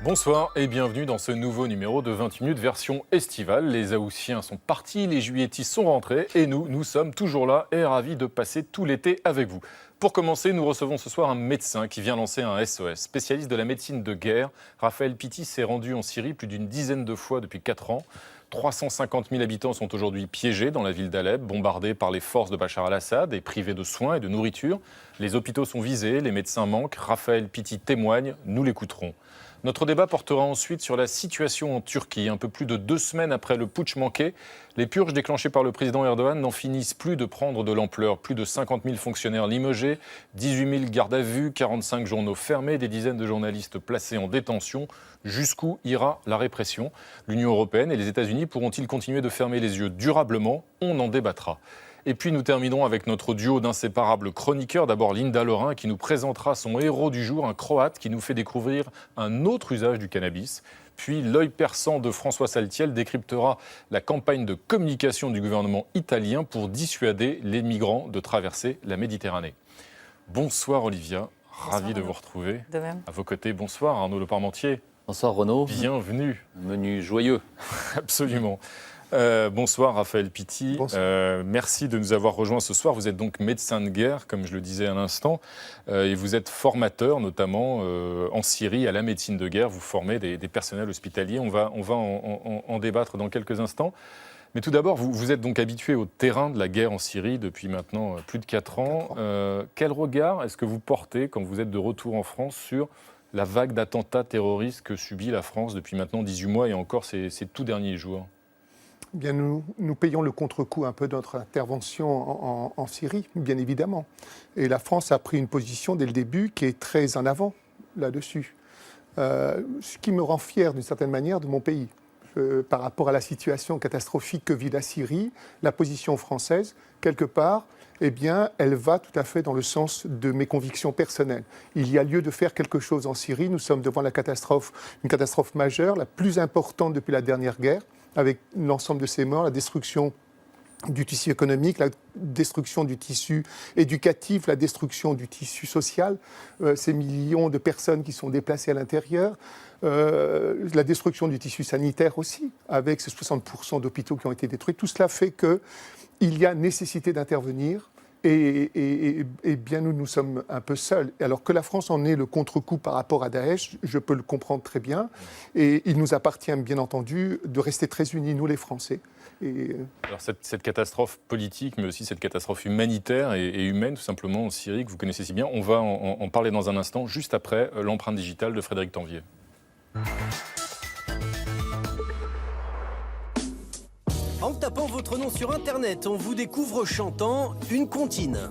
Bonsoir et bienvenue dans ce nouveau numéro de 20 minutes version estivale. Les Houthisiens sont partis, les Juilletistes sont rentrés et nous sommes toujours là et ravis de passer tout l'été avec vous. Pour commencer, nous recevons ce soir un médecin qui vient lancer un SOS. Spécialiste de la médecine de guerre, Raphaël Pitti s'est rendu en Syrie plus d'une dizaine de fois depuis 4 ans. 350 000 habitants sont aujourd'hui piégés dans la ville d'Alep, bombardés par les forces de Bachar al-Assad et privés de soins et de nourriture. Les hôpitaux sont visés, les médecins manquent. Raphaël Pitti témoigne, nous l'écouterons. Notre débat portera ensuite sur la situation en Turquie. Un peu plus de 2 semaines après le putsch manqué, les purges déclenchées par le président Erdogan n'en finissent plus de prendre de l'ampleur. Plus de 50 000 fonctionnaires limogés, 18 000 gardes à vue, 45 journaux fermés, des dizaines de journalistes placés en détention. Jusqu'où ira la répression? L'Union européenne et les États-Unis pourront-ils continuer de fermer les yeux durablement? On en débattra. Et puis nous terminerons avec notre duo d'inséparables chroniqueurs. D'abord Linda Lorrain qui nous présentera son héros du jour, un Croate qui nous fait découvrir un autre usage du cannabis. Puis l'œil perçant de François Saltiel décryptera la campagne de communication du gouvernement italien pour dissuader les migrants de traverser la Méditerranée. Bonsoir Olivia, ravi de vous retrouver. De même. À vos côtés, bonsoir Arnaud Le Parmentier. Bonsoir Renaud. Bienvenue. Un menu joyeux. Absolument. Bonsoir Raphaël Pitti. Merci de nous avoir rejoints ce soir. Vous êtes donc médecin de guerre, comme je le disais à l'instant, et vous êtes formateur notamment en Syrie à la médecine de guerre. Vous formez des personnels hospitaliers. On va en débattre dans quelques instants. Mais tout d'abord, vous êtes donc habitué au terrain de la guerre en Syrie depuis maintenant plus de 4 ans. Quel regard est-ce que vous portez quand vous êtes de retour en France sur la vague d'attentats terroristes que subit la France depuis maintenant 18 mois et encore ces tout derniers jours? Bien, nous payons le contre-coup un peu de notre intervention en Syrie, bien évidemment. Et la France a pris une position dès le début qui est très en avant là-dessus. Ce qui me rend fier d'une certaine manière de mon pays. Par rapport à la situation catastrophique que vit la Syrie, la position française, quelque part, eh bien, elle va tout à fait dans le sens de mes convictions personnelles. Il y a lieu de faire quelque chose en Syrie. Nous sommes devant une catastrophe majeure, la plus importante depuis la dernière guerre, avec l'ensemble de ces morts, la destruction du tissu économique, la destruction du tissu éducatif, la destruction du tissu social, ces millions de personnes qui sont déplacées à l'intérieur, la destruction du tissu sanitaire aussi, avec ces 60% d'hôpitaux qui ont été détruits. Tout cela fait qu'il y a nécessité d'intervenir. Et bien, nous sommes un peu seuls. Alors que la France en ait le contre-coup par rapport à Daesh, je peux le comprendre très bien. Et il nous appartient, bien entendu, de rester très unis, nous les Français. Alors cette catastrophe politique, mais aussi cette catastrophe humanitaire et humaine, tout simplement, en Syrie, que vous connaissez si bien, on va en parler dans un instant, juste après l'empreinte digitale de Frédéric Tanvier. En tapant votre nom sur Internet, on vous découvre chantant une comptine.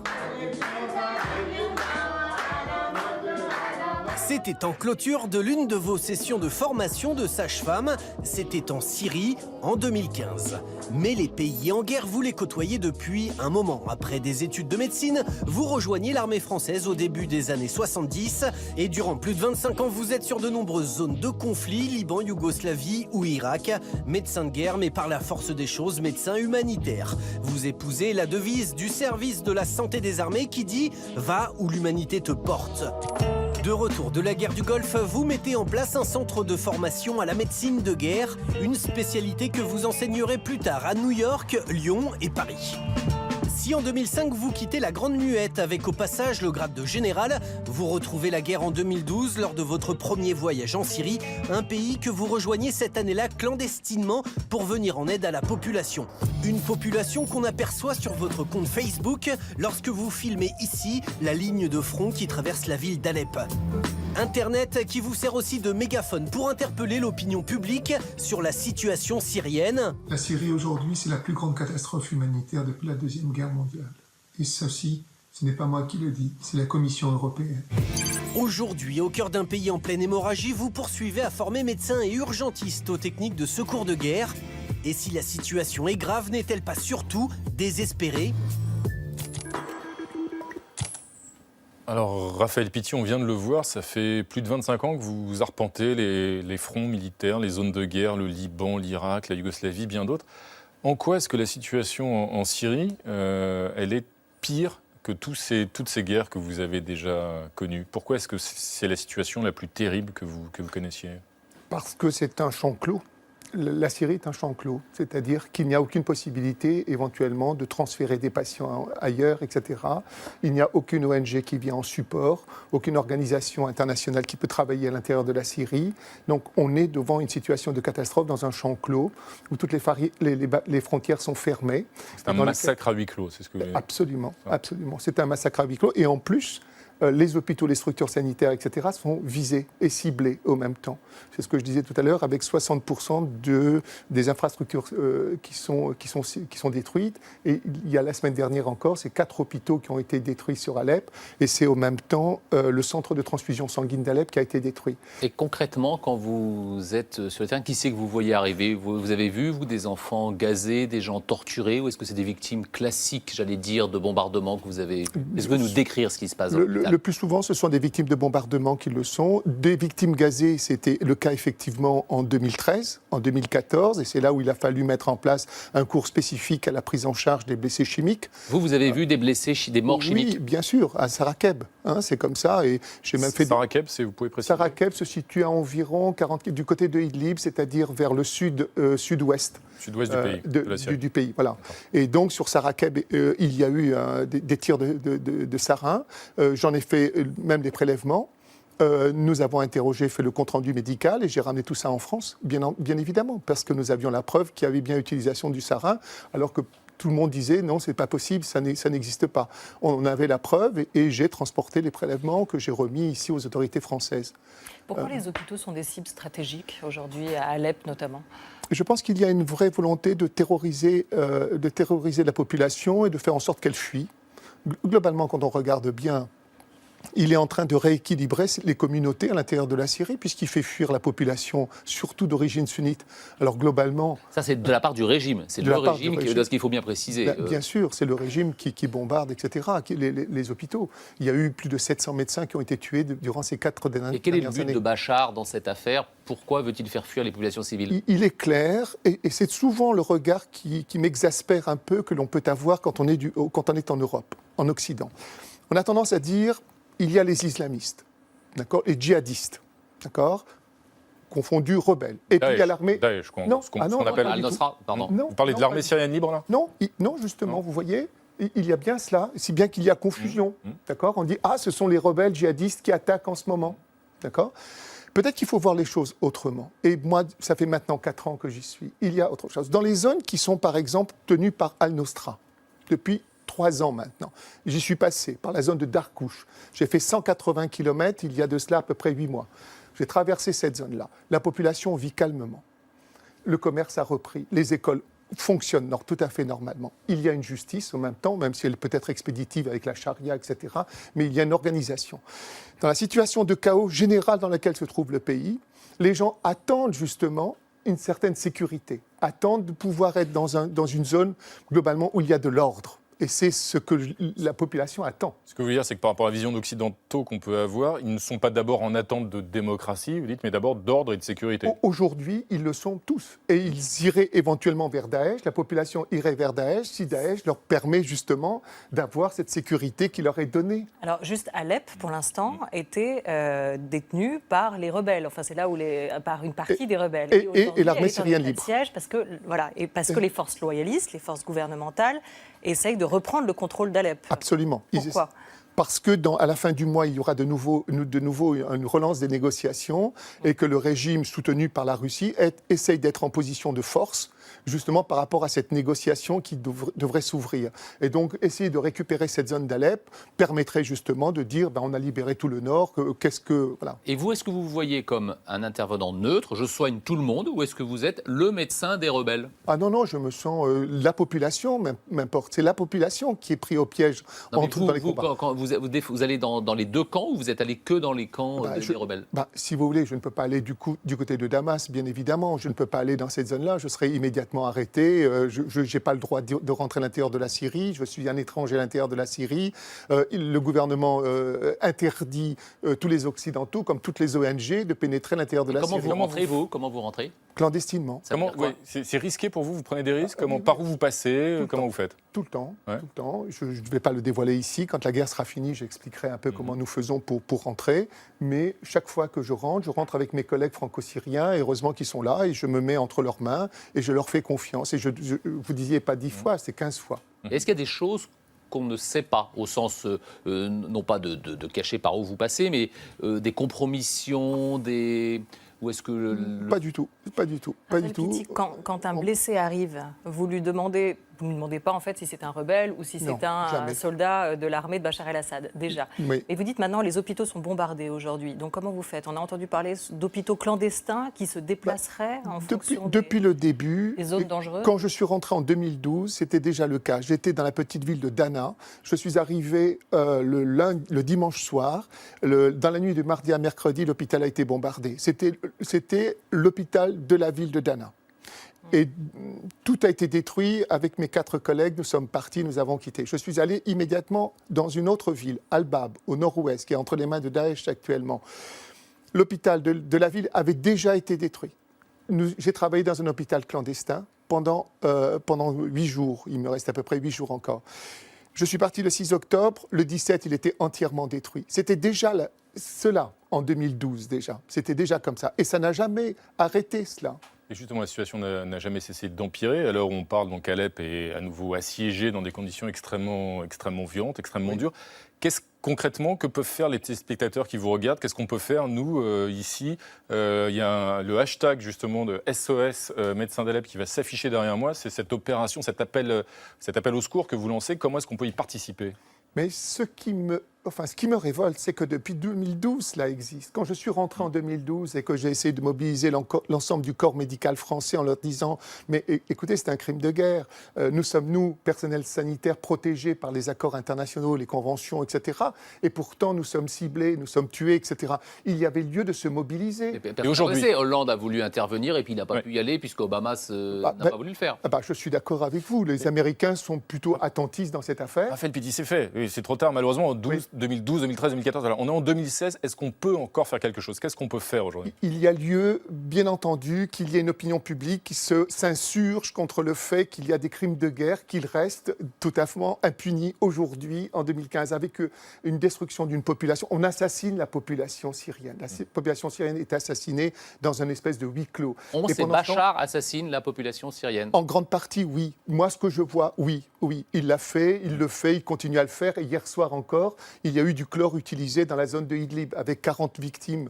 C'était en clôture de l'une de vos sessions de formation de sage-femme. C'était en Syrie, en 2015. Mais les pays en guerre, vous les côtoyez depuis un moment. Après des études de médecine, vous rejoignez l'armée française au début des années 70. Et durant plus de 25 ans, vous êtes sur de nombreuses zones de conflit, Liban, Yougoslavie ou Irak. Médecin de guerre, mais par la force des choses, médecin humanitaire. Vous épousez la devise du service de la santé des armées qui dit « Va où l'humanité te porte ». De retour de la guerre du Golfe, vous mettez en place un centre de formation à la médecine de guerre, une spécialité que vous enseignerez plus tard à New York, Lyon et Paris. Si en 2005 vous quittez la Grande Muette avec au passage le grade de général, vous retrouvez la guerre en 2012 lors de votre premier voyage en Syrie, un pays que vous rejoignez cette année-là clandestinement pour venir en aide à la population. Une population qu'on aperçoit sur votre compte Facebook lorsque vous filmez ici la ligne de front qui traverse la ville d'Alep. Internet qui vous sert aussi de mégaphone pour interpeller l'opinion publique sur la situation syrienne. La Syrie aujourd'hui, c'est la plus grande catastrophe humanitaire depuis la Deuxième Guerre mondiale. Et ceci, ce n'est pas moi qui le dis, c'est la Commission européenne. Aujourd'hui, au cœur d'un pays en pleine hémorragie, vous poursuivez à former médecins et urgentistes aux techniques de secours de guerre. Et si la situation est grave, n'est-elle pas surtout désespérée ? Alors, Raphaël Pitti, on vient de le voir, ça fait plus de 25 ans que vous arpentez les fronts militaires, les zones de guerre, le Liban, l'Irak, la Yougoslavie, bien d'autres. En quoi est-ce que la situation en Syrie, elle est pire que toutes ces guerres que vous avez déjà connues? Pourquoi est-ce que c'est la situation la plus terrible que vous connaissiez? Parce que c'est un champ clos. La Syrie est un champ clos, c'est-à-dire qu'il n'y a aucune possibilité éventuellement de transférer des patients ailleurs, etc. Il n'y a aucune ONG qui vient en support, aucune organisation internationale qui peut travailler à l'intérieur de la Syrie. Donc on est devant une situation de catastrophe dans un champ clos où toutes les frontières sont fermées. C'est un massacre à huis clos, c'est ce que vous voulez dire. Absolument, absolument. C'est un massacre à huis clos. Et en plus, les hôpitaux, les structures sanitaires, etc., sont visés et ciblés au même temps. C'est ce que je disais tout à l'heure, avec 60% des infrastructures qui sont détruites. Et il y a la semaine dernière encore, c'est 4 hôpitaux qui ont été détruits sur Alep. Et c'est au même temps le centre de transfusion sanguine d'Alep qui a été détruit. Et concrètement, quand vous êtes sur le terrain, qui c'est que vous voyez arriver ? Vous avez vu, vous, des enfants gazés, des gens torturés, ou est-ce que c'est des victimes classiques, j'allais dire, de bombardements que vous avez... Est-ce que vous pouvez nous décrire ce qui se passe dans l'hôpital ? Le plus souvent, ce sont des victimes de bombardements qui le sont. Des victimes gazées, c'était le cas effectivement en 2013, en 2014, et c'est là où il a fallu mettre en place un cours spécifique à la prise en charge des blessés chimiques. Vous avez vu des blessés, des morts chimiques ? Oui, bien sûr, à Sarakeb, c'est comme ça. Et j'ai même fait Sarakeb, vous pouvez préciser ? Sarakeb se situe à environ 40 du côté de Idlib, c'est-à-dire vers le sud-ouest. Sud-ouest du pays, de la Syrie. Du pays, voilà. Et donc, sur Sarakeb, il y a eu des tirs de sarin. J'en ai fait même des prélèvements. Nous avons interrogé, fait le compte-rendu médical et j'ai ramené tout ça en France, bien évidemment, parce que nous avions la preuve qu'il y avait bien utilisation du sarin, alors que tout le monde disait non, c'est pas possible, ça n'existe pas. On avait la preuve et j'ai transporté les prélèvements que j'ai remis ici aux autorités françaises. Pourquoi les hôpitaux sont des cibles stratégiques aujourd'hui, à Alep notamment ? Je pense qu'il y a une vraie volonté de terroriser la population et de faire en sorte qu'elle fuit. Globalement, quand on regarde bien, il est en train de rééquilibrer les communautés à l'intérieur de la Syrie, puisqu'il fait fuir la population, surtout d'origine sunnite. Alors globalement... Ça, c'est de la part du régime. C'est le régime ce qu'il faut bien préciser. Bien sûr, c'est le régime qui bombarde, etc., les hôpitaux. Il y a eu plus de 700 médecins qui ont été tués durant ces 4 dernières années. Et quel est le but de Bachar dans cette affaire ? Pourquoi veut-il faire fuir les populations civiles ? Il est clair, et c'est souvent le regard qui m'exaspère un peu que l'on peut avoir quand on est en Europe, en Occident. On a tendance à dire... Il y a les islamistes, d'accord, les djihadistes, d'accord, confondus rebelles. Et puis il y a l'armée. Daesh, ce qu'on appelle Al-Nusra, pardon. Vous parlez de l'armée syrienne libre, là ? Non, justement, vous voyez, il y a bien cela, si bien qu'il y a confusion, d'accord. On dit ce sont les rebelles djihadistes qui attaquent en ce moment, d'accord. Peut-être qu'il faut voir les choses autrement. Et moi, ça fait maintenant 4 ans que j'y suis. Il y a autre chose. Dans les zones qui sont, par exemple, tenues par Al-Nusra, depuis 3 ans maintenant. J'y suis passé par la zone de Darkouch. J'ai fait 180 km il y a de cela à peu près 8 mois. J'ai traversé cette zone-là. La population vit calmement. Le commerce a repris. Les écoles fonctionnent tout à fait normalement. Il y a une justice en même temps, même si elle peut être expéditive avec la charia, etc. Mais il y a une organisation. Dans la situation de chaos général dans laquelle se trouve le pays, les gens attendent justement une certaine sécurité, attendent de pouvoir être dans une zone globalement où il y a de l'ordre. Et c'est ce que la population attend. Ce que vous voulez dire, c'est que par rapport à la vision d'occidentaux qu'on peut avoir, ils ne sont pas d'abord en attente de démocratie, vous dites, mais d'abord d'ordre et de sécurité. Aujourd'hui, ils le sont tous. Et ils iraient éventuellement vers Daesh, la population irait vers Daesh, si Daesh leur permet justement d'avoir cette sécurité qui leur est donnée. Alors, juste Alep, pour l'instant, était détenu par les rebelles. Enfin, c'est là où par une partie des rebelles. Et l'armée syrienne libre. Siège parce que, que les forces loyalistes, les forces gouvernementales, essayent de reprendre le contrôle d'Alep. Absolument. Pourquoi ? Parce que à la fin du mois, il y aura de nouveau une relance des négociations et que le régime soutenu par la Russie essaye d'être en position de force, justement par rapport à cette négociation qui devrait s'ouvrir. Et donc, essayer de récupérer cette zone d'Alep permettrait justement de dire on a libéré tout le nord, voilà. Et vous, est-ce que vous vous voyez comme un intervenant neutre, je soigne tout le monde, ou est-ce que vous êtes le médecin des rebelles ? Non, je me sens la population, m'importe. C'est la population qui est prise au piège dans les combats. Quand vous allez dans les deux camps, ou vous êtes allé que dans les camps des rebelles ? Si vous voulez, je ne peux pas aller du côté de Damas, bien évidemment. Je ne peux pas aller dans cette zone-là. Je serai immédiatement arrêté. Je n'ai pas le droit de rentrer à l'intérieur de la Syrie. Je suis un étranger à l'intérieur de la Syrie. Le gouvernement interdit tous les Occidentaux, comme toutes les ONG, de pénétrer à l'intérieur de la Syrie. Comment vous rentrez ? Clandestinement. C'est risqué pour vous ? Vous prenez des risques ? Par où vous passez ? Comment vous faites ? Tout le temps. Je ne vais pas le dévoiler ici. Quand la guerre sera fini, j'expliquerai un peu comment nous faisons pour rentrer. Mais chaque fois que je rentre avec mes collègues franco-syriens, et heureusement qu'ils sont là, et je me mets entre leurs mains, et je leur fais confiance. Et vous disiez pas 10 fois, c'est 15 fois. Est-ce qu'il y a des choses qu'on ne sait pas, au sens, non pas de cacher par où vous passez, mais des compromissions, ou est-ce que... Pas du tout, pas du tout, pas du tout. Pitti, quand un blessé arrive, vous ne lui demandez pas en fait si c'est un rebelle ou si c'est un soldat de l'armée de Bachar el-Assad, déjà. Oui. Et vous dites maintenant les hôpitaux sont bombardés aujourd'hui. Donc comment vous faites? On a entendu parler d'hôpitaux clandestins qui se déplaceraient en fonction depuis le début, des zones dangereuses. Quand je suis rentré en 2012, c'était déjà le cas. J'étais dans la petite ville de Dana. Je suis arrivé le dimanche soir. Dans la nuit de mardi à mercredi, l'hôpital a été bombardé. C'était l'hôpital de la ville de Dana. Et tout a été détruit. Avec mes 4 collègues, nous sommes partis, nous avons quitté. Je suis allé immédiatement dans une autre ville, Al-Bab, au nord-ouest, qui est entre les mains de Daesh actuellement. L'hôpital de la ville avait déjà été détruit. J'ai travaillé dans un hôpital clandestin pendant 8 jours. Il me reste à peu près 8 jours encore. Je suis parti le 6 octobre. Le 17, il était entièrement détruit. C'était déjà cela en 2012 déjà. C'était déjà comme ça. Et ça n'a jamais arrêté cela. Et justement, la situation n'a jamais cessé d'empirer. Alors on parle donc Alep est à nouveau assiégé dans des conditions extrêmement violentes, extrêmement dures. Concrètement, que peuvent faire les téléspectateurs qui vous regardent? Qu'est-ce qu'on peut faire, nous, ici? Il y a le hashtag, justement, de SOS Médecins d'Alep qui va s'afficher derrière moi. C'est cette opération, cet appel au secours que vous lancez. Comment est-ce qu'on peut y participer? Mais ce qui me révolte, c'est que depuis 2012, cela existe. Quand je suis rentré en 2012 et que j'ai essayé de mobiliser l'ensemble du corps médical français en leur disant « Mais écoutez, c'est un crime de guerre. Nous sommes, personnel sanitaire, protégés par les accords internationaux, les conventions, etc. Et pourtant, nous sommes ciblés, nous sommes tués, etc. » Il y avait lieu de se mobiliser. Et aujourd'hui, Hollande a voulu intervenir et puis il n'a pas pu y aller puisqu'Obama n'a pas voulu le faire. Je suis d'accord avec vous. Les Américains sont plutôt attentistes dans cette affaire. Raphaël Pitti, c'est fait. Oui, c'est trop tard, malheureusement. En 2012, 2013, 2014. Alors, on est en 2016. Est-ce qu'on peut encore faire quelque chose? Qu'est-ce qu'on peut faire aujourd'hui? Il y a lieu, bien entendu, qu'il y ait une opinion publique qui s'insurge contre le fait qu'il y a des crimes de guerre, qu'ils restent tout à fait impunis aujourd'hui, en 2015, avec une destruction d'une population. On assassine la population syrienne. La population syrienne est assassinée dans une espèce de huis clos. Bachar assassine la population syrienne. En grande partie, oui. Moi, ce que je vois, oui. Il l'a fait, il le fait, il continue à le faire. Et hier soir encore, il y a eu du chlore utilisé dans la zone de Idlib, avec 40 victimes,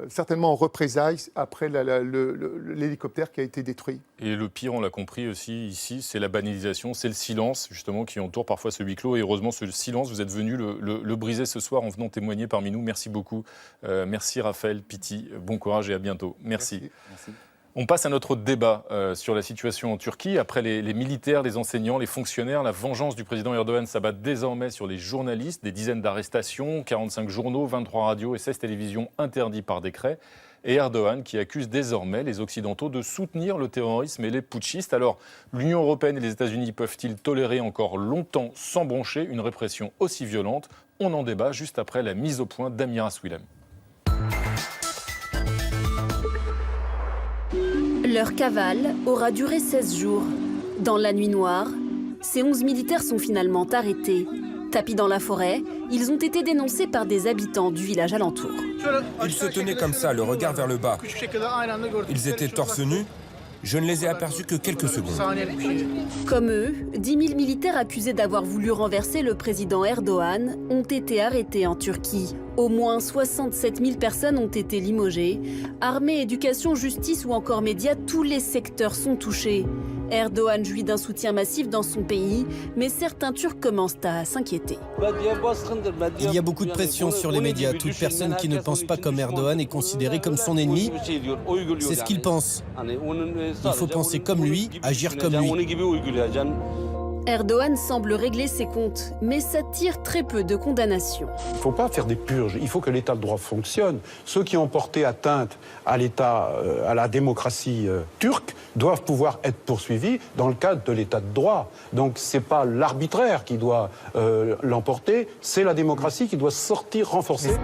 certainement en représailles après l'hélicoptère qui a été détruit. Et le pire, on l'a compris aussi ici, c'est la banalisation, c'est le silence justement qui entoure parfois ce huis clos. Et heureusement, ce silence, vous êtes venu le briser ce soir en venant témoigner parmi nous. Merci beaucoup. Merci Raphaël Pitti. Bon courage et à bientôt. Merci. On passe à notre débat sur la situation en Turquie. Après les militaires, les enseignants, les fonctionnaires, la vengeance du président Erdogan s'abat désormais sur les journalistes. Des dizaines d'arrestations, 45 journaux, 23 radios et 16 télévisions interdits par décret. Et Erdogan qui accuse désormais les Occidentaux de soutenir le terrorisme et les putschistes. Alors, l'Union européenne et les États-Unis peuvent-ils tolérer encore longtemps, sans broncher, une répression aussi violente? On en débat juste après la mise au point d'Amira Swilem. Leur cavale aura duré 16 jours. Dans la nuit noire, ces 11 militaires sont finalement arrêtés. Tapis dans la forêt, ils ont été dénoncés par des habitants du village alentour. Ils se tenaient comme ça, le regard vers le bas. Ils étaient torse nu. Je ne les ai aperçus que quelques secondes. Comme eux, 10 000 militaires accusés d'avoir voulu renverser le président Erdogan ont été arrêtés en Turquie. Au moins 67 000 personnes ont été limogées. Armée, éducation, justice ou encore médias, tous les secteurs sont touchés. Erdogan jouit d'un soutien massif dans son pays, mais certains Turcs commencent à s'inquiéter. Il y a beaucoup de pression sur les médias. Toute personne qui ne pense pas comme Erdogan est considérée comme son ennemi. C'est ce qu'il pense. Il faut penser comme lui, agir comme lui. Erdogan semble régler ses comptes, mais ça tire très peu de condamnations. Il ne faut pas faire des purges, il faut que l'état de droit fonctionne. Ceux qui ont porté atteinte à l'état, à la démocratie turque doivent pouvoir être poursuivis dans le cadre de l'état de droit. Donc c'est pas l'arbitraire qui doit l'emporter, c'est la démocratie qui doit sortir renforcée.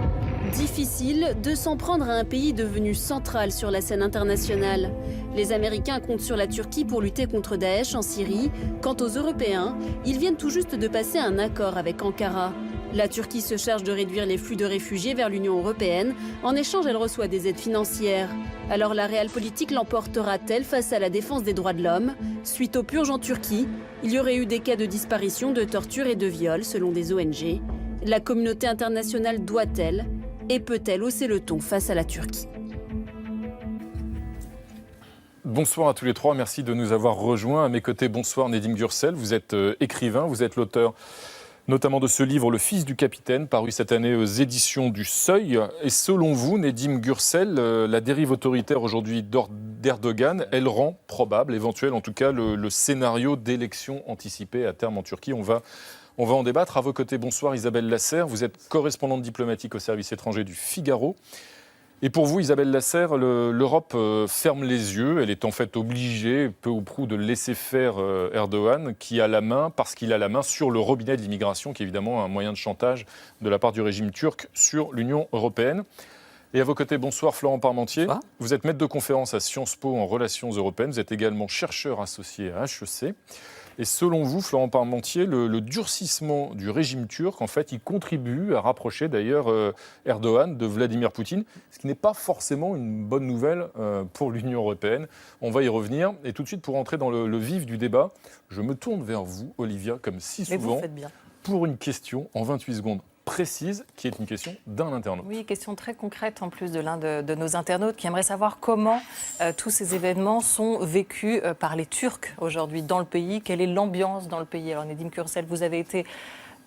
Difficile de s'en prendre à un pays devenu central sur la scène internationale. Les Américains comptent sur la Turquie pour lutter contre Daesh en Syrie. Quant aux Européens, ils viennent tout juste de passer un accord avec Ankara. La Turquie se charge de réduire les flux de réfugiés vers l'Union européenne. En échange, elle reçoit des aides financières. Alors la réelle politique l'emportera-t-elle face à la défense des droits de l'homme? Suite aux purges en Turquie, il y aurait eu des cas de disparition, de torture et de viol, selon des ONG. La communauté internationale doit-elle et peut-elle hausser le ton face à la Turquie? Bonsoir à tous les trois, merci de nous avoir rejoints. À mes côtés, bonsoir Nedim Gürsel, vous êtes écrivain, vous êtes l'auteur notamment de ce livre « Le fils du capitaine », paru cette année aux éditions du Seuil. Et selon vous, Nedim Gürsel, la dérive autoritaire aujourd'hui d'Erdogan, elle rend probable, éventuel en tout cas, le scénario d'élection anticipée à terme en Turquie. On va en débattre. À vos côtés, bonsoir Isabelle Lasserre, vous êtes correspondante diplomatique au service étranger du Figaro. Et pour vous, Isabelle Lasserre, l'Europe ferme les yeux. Elle est en fait obligée, peu ou prou, de laisser faire Erdogan, parce qu'il a la main sur le robinet de l'immigration, qui est évidemment un moyen de chantage de la part du régime turc sur l'Union européenne. Et à vos côtés, bonsoir Florent Parmentier. Bonsoir. Vous êtes maître de conférence à Sciences Po en relations européennes. Vous êtes également chercheur associé à HEC. Et selon vous, Florent Parmentier, le durcissement du régime turc, en fait, il contribue à rapprocher d'ailleurs Erdogan de Vladimir Poutine, ce qui n'est pas forcément une bonne nouvelle pour l'Union européenne. On va y revenir. Et tout de suite, pour entrer dans le vif du débat, je me tourne vers vous, Olivia, comme si souvent, mais vous faites bien. Pour une question en 28 secondes précise, qui est une question d'un internaute. Oui, question très concrète en plus de l'un de nos internautes qui aimerait savoir comment tous ces événements sont vécus par les Turcs aujourd'hui dans le pays. Quelle est l'ambiance dans le pays? Alors Nedim Gürsel, vous avez été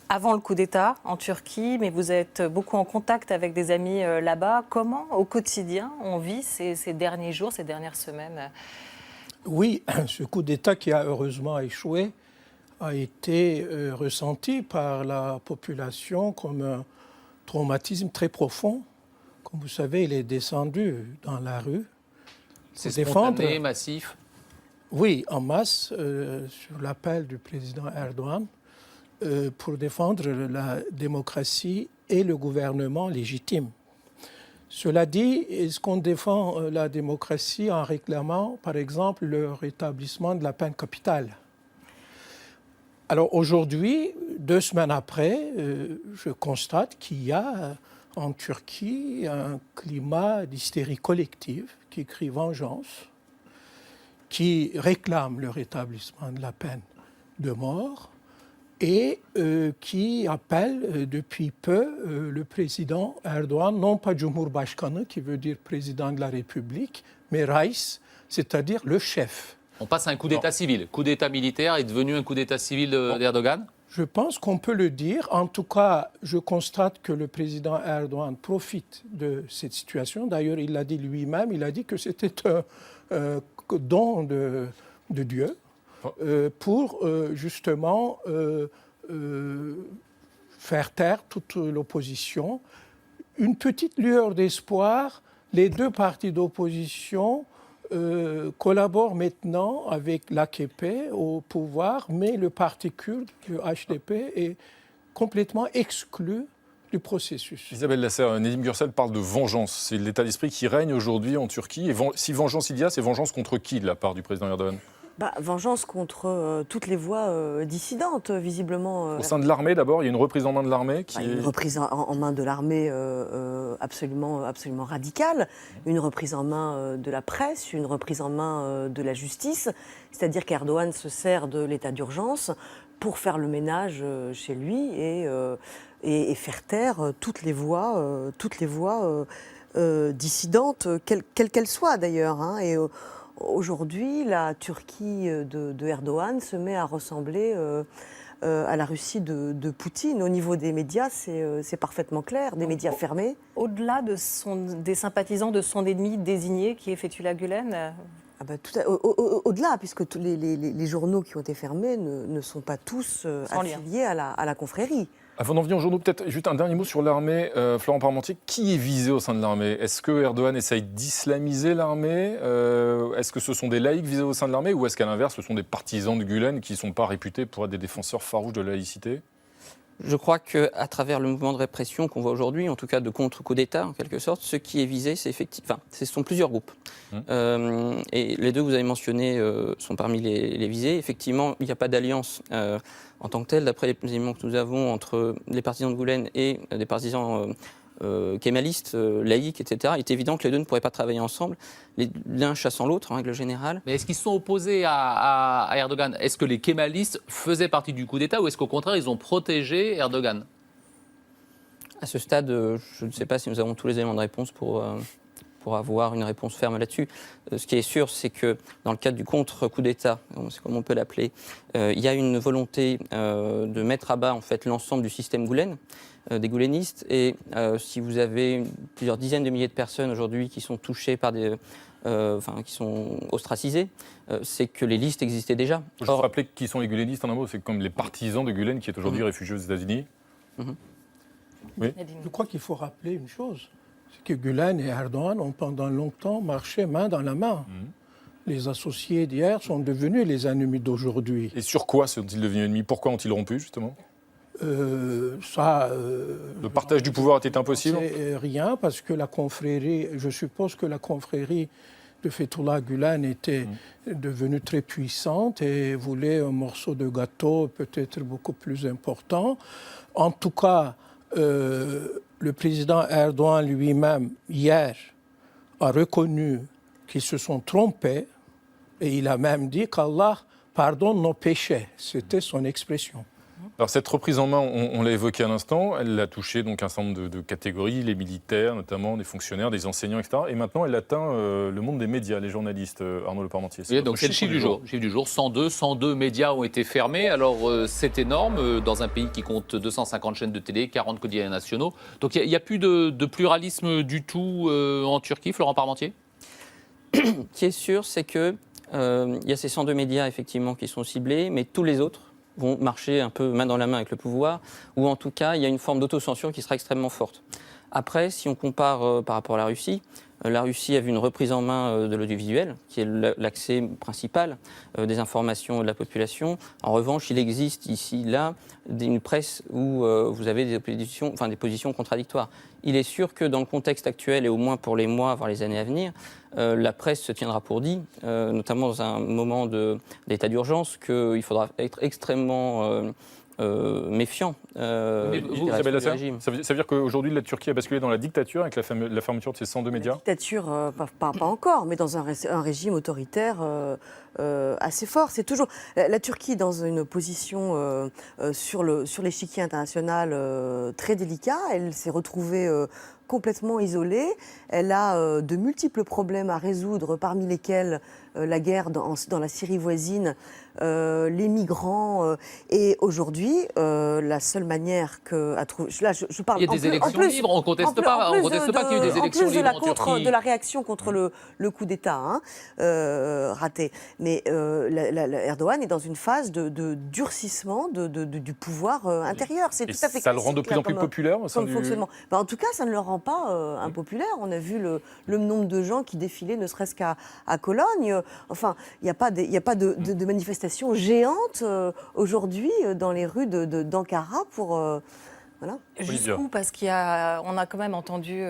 avant le coup d'État en Turquie, mais vous êtes beaucoup en contact avec des amis là-bas. Comment, au quotidien, on vit ces derniers jours, ces dernières semaines? Oui, ce coup d'État qui a heureusement échoué a été ressenti par la population comme un traumatisme très profond. Comme vous savez, il est descendu dans la rue. C'est spontané, massif? Oui, en masse, sur l'appel du président Erdogan, pour défendre la démocratie et le gouvernement légitime. Cela dit, est-ce qu'on défend la démocratie en réclamant, par exemple, le rétablissement de la peine capitale? Alors aujourd'hui, 2 semaines après, je constate qu'il y a en Turquie un climat d'hystérie collective qui crie vengeance, qui réclame le rétablissement de la peine de mort et qui appelle depuis peu le président Erdogan, non pas Cumhurbaşkanı, qui veut dire président de la République, mais Reis, c'est-à-dire le chef. On passe à un coup d'État civil. Coup d'État militaire est devenu un coup d'État civil d'Erdogan? Je pense qu'on peut le dire. En tout cas, je constate que le président Erdogan profite de cette situation. D'ailleurs, il l'a dit lui-même, il a dit que c'était un don de Dieu pour justement faire taire toute l'opposition. Une petite lueur d'espoir, les 2 partis d'opposition collabore maintenant avec l'AKP au pouvoir, mais le parti kurde, le HDP, est complètement exclu du processus. Isabelle Lasserre, Nedim Gürsel parle de vengeance. C'est l'état d'esprit qui règne aujourd'hui en Turquie. Et si vengeance il y a, c'est vengeance contre qui de la part du président Erdogan? Vengeance contre toutes les voix dissidentes, visiblement. Au sein de l'armée, d'abord, il y a une reprise en main de l'armée qui Une reprise en main de l'armée absolument radicale, une reprise en main de la presse, une reprise en main de la justice. C'est-à-dire qu'Erdogan se sert de l'état d'urgence pour faire le ménage chez lui et faire taire toutes les voix dissidentes, quelles qu'elles soient d'ailleurs. Aujourd'hui, la Turquie de Erdogan se met à ressembler à la Russie de Poutine. Au niveau des médias, c'est parfaitement clair, des médias fermés. Au-delà des sympathisants de son ennemi désigné, qui est Fethullah Gülen, au-delà, puisque tous les journaux qui ont été fermés ne sont pas tous affiliés à la confrérie. Avant d'en venir aux journaux, peut-être juste un dernier mot sur l'armée. Florent Parmentier, qui est visé au sein de l'armée? Est-ce que Erdogan essaye d'islamiser l'armée? Est-ce que ce sont des laïcs visés au sein de l'armée? Ou est-ce qu'à l'inverse, ce sont des partisans de Gülen qui ne sont pas réputés pour être des défenseurs farouches de la laïcité? Je crois qu'à travers le mouvement de répression qu'on voit aujourd'hui, en tout cas de contre-coup d'État en quelque sorte, ce qui est visé, c'est effectivement, ce sont plusieurs groupes. Et les deux que vous avez mentionnés sont parmi les visés. Effectivement, il n'y a pas d'alliance en tant que telle, d'après les éléments que nous avons entre les partisans de Gülen et des partisans kémalistes, laïcs, etc. Il est évident que les deux ne pourraient pas travailler ensemble, l'un chassant l'autre, en règle générale. Mais est-ce qu'ils sont opposés à Erdogan? Est-ce que les kémalistes faisaient partie du coup d'État ou est-ce qu'au contraire, ils ont protégé Erdogan? À ce stade, je ne sais pas si nous avons tous les éléments de réponse pour avoir une réponse ferme là-dessus. Ce qui est sûr, c'est que dans le cadre du contre-coup d'État, c'est comme on peut l'appeler, il y a une volonté de mettre à bas en fait, l'ensemble du système Gülen, des goulénistes. Et si vous avez plusieurs dizaines de milliers de personnes aujourd'hui qui sont touchées par qui sont ostracisées, c'est que les listes existaient déjà. Je vais rappeler qui sont les gulénistes en un mot, c'est comme les partisans de Gülen qui est aujourd'hui réfugié aux États-Unis. Oui. Je crois qu'il faut rappeler une chose, c'est que Gülen et Erdogan ont pendant longtemps marché main dans la main. Les associés d'hier sont devenus les ennemis d'aujourd'hui. Et sur quoi sont-ils devenus ennemis? Pourquoi ont-ils rompu, justement? Le partage du pouvoir était impossible? Rien, parce que la confrérie, je suppose que la confrérie de Fethullah Gülen était devenue très puissante et voulait un morceau de gâteau peut-être beaucoup plus important. En tout cas, le président Erdogan lui-même, hier, a reconnu qu'ils se sont trompés et il a même dit qu'Allah pardonne nos péchés. C'était son expression. Alors cette reprise en main, on l'a évoqué à l'instant, elle a touché donc un certain nombre de catégories, les militaires notamment, des fonctionnaires, des enseignants, etc. Et maintenant, elle atteint le monde des médias, les journalistes, Arnaud Le Parmentier. Oui, donc c'est le chiffre du jour. Chiffre du jour, 102 médias ont été fermés. Alors c'est énorme dans un pays qui compte 250 chaînes de télé, 40 quotidiens nationaux. Donc il n'y a plus de pluralisme du tout en Turquie, Florent Parmentier? Ce qui est sûr, c'est qu'il y a ces 102 médias effectivement qui sont ciblés, mais tous les autres vont marcher un peu main dans la main avec le pouvoir, ou en tout cas, il y a une forme d'autocensure qui sera extrêmement forte. Après, si on compare par rapport à la Russie a vu une reprise en main de l'audiovisuel, qui est l'accès principal des informations de la population. En revanche, il existe ici, là, une presse où vous avez des positions contradictoires. Il est sûr que dans le contexte actuel, et au moins pour les mois, voire les années à venir, la presse se tiendra pour dit, notamment dans un moment d'état d'urgence, qu'il faudra être extrêmement méfiant. Mais Isabelle Lasserre, ça veut dire qu'aujourd'hui, la Turquie a basculé dans la dictature avec la fermeture de ces 102 médias? La dictature, pas encore, mais dans un régime autoritaire assez fort. C'est toujours la Turquie dans une position sur l'échiquier international très délicat. Elle s'est retrouvée complètement isolée. Elle a de multiples problèmes à résoudre, parmi lesquels la guerre dans la Syrie voisine, les migrants. Et aujourd'hui, la seule manière à trouver... Là, je parle, il y a des élections libres, on ne conteste pas qu'il y ait des élections libres en Turquie. De la réaction contre le coup d'État raté. Mais Erdogan est dans une phase de durcissement du pouvoir intérieur. C'est tout à fait ça le rend de plus en plus populaire au sein du... fonctionnement. En tout cas, ça ne le rend pas impopulaire. On a vu le nombre de gens qui défilaient, ne serait-ce qu'à Cologne. Enfin, il n'y a pas de manifestations géantes aujourd'hui dans les rues d'Ankara pour... Voilà. Jusqu'où? Parce qu'on a quand même entendu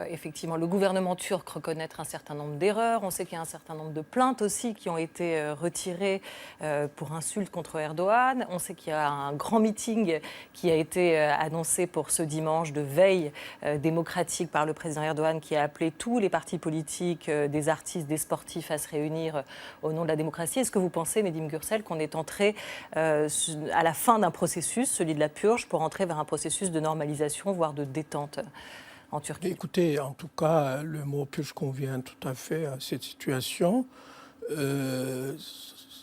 effectivement le gouvernement turc reconnaître un certain nombre d'erreurs. On sait qu'il y a un certain nombre de plaintes aussi qui ont été retirées pour insultes contre Erdogan. On sait qu'il y a un grand meeting qui a été annoncé pour ce dimanche de veille démocratique par le président Erdogan qui a appelé tous les partis politiques, des artistes, des sportifs à se réunir au nom de la démocratie. Est-ce que vous pensez, Nedim Gürsel, qu'on est entré à la fin d'un processus, celui de la purge, pour entrer vers un processus de normalisation, voire de détente en Turquie? Écoutez, en tout cas, le mot purge convient tout à fait à cette situation,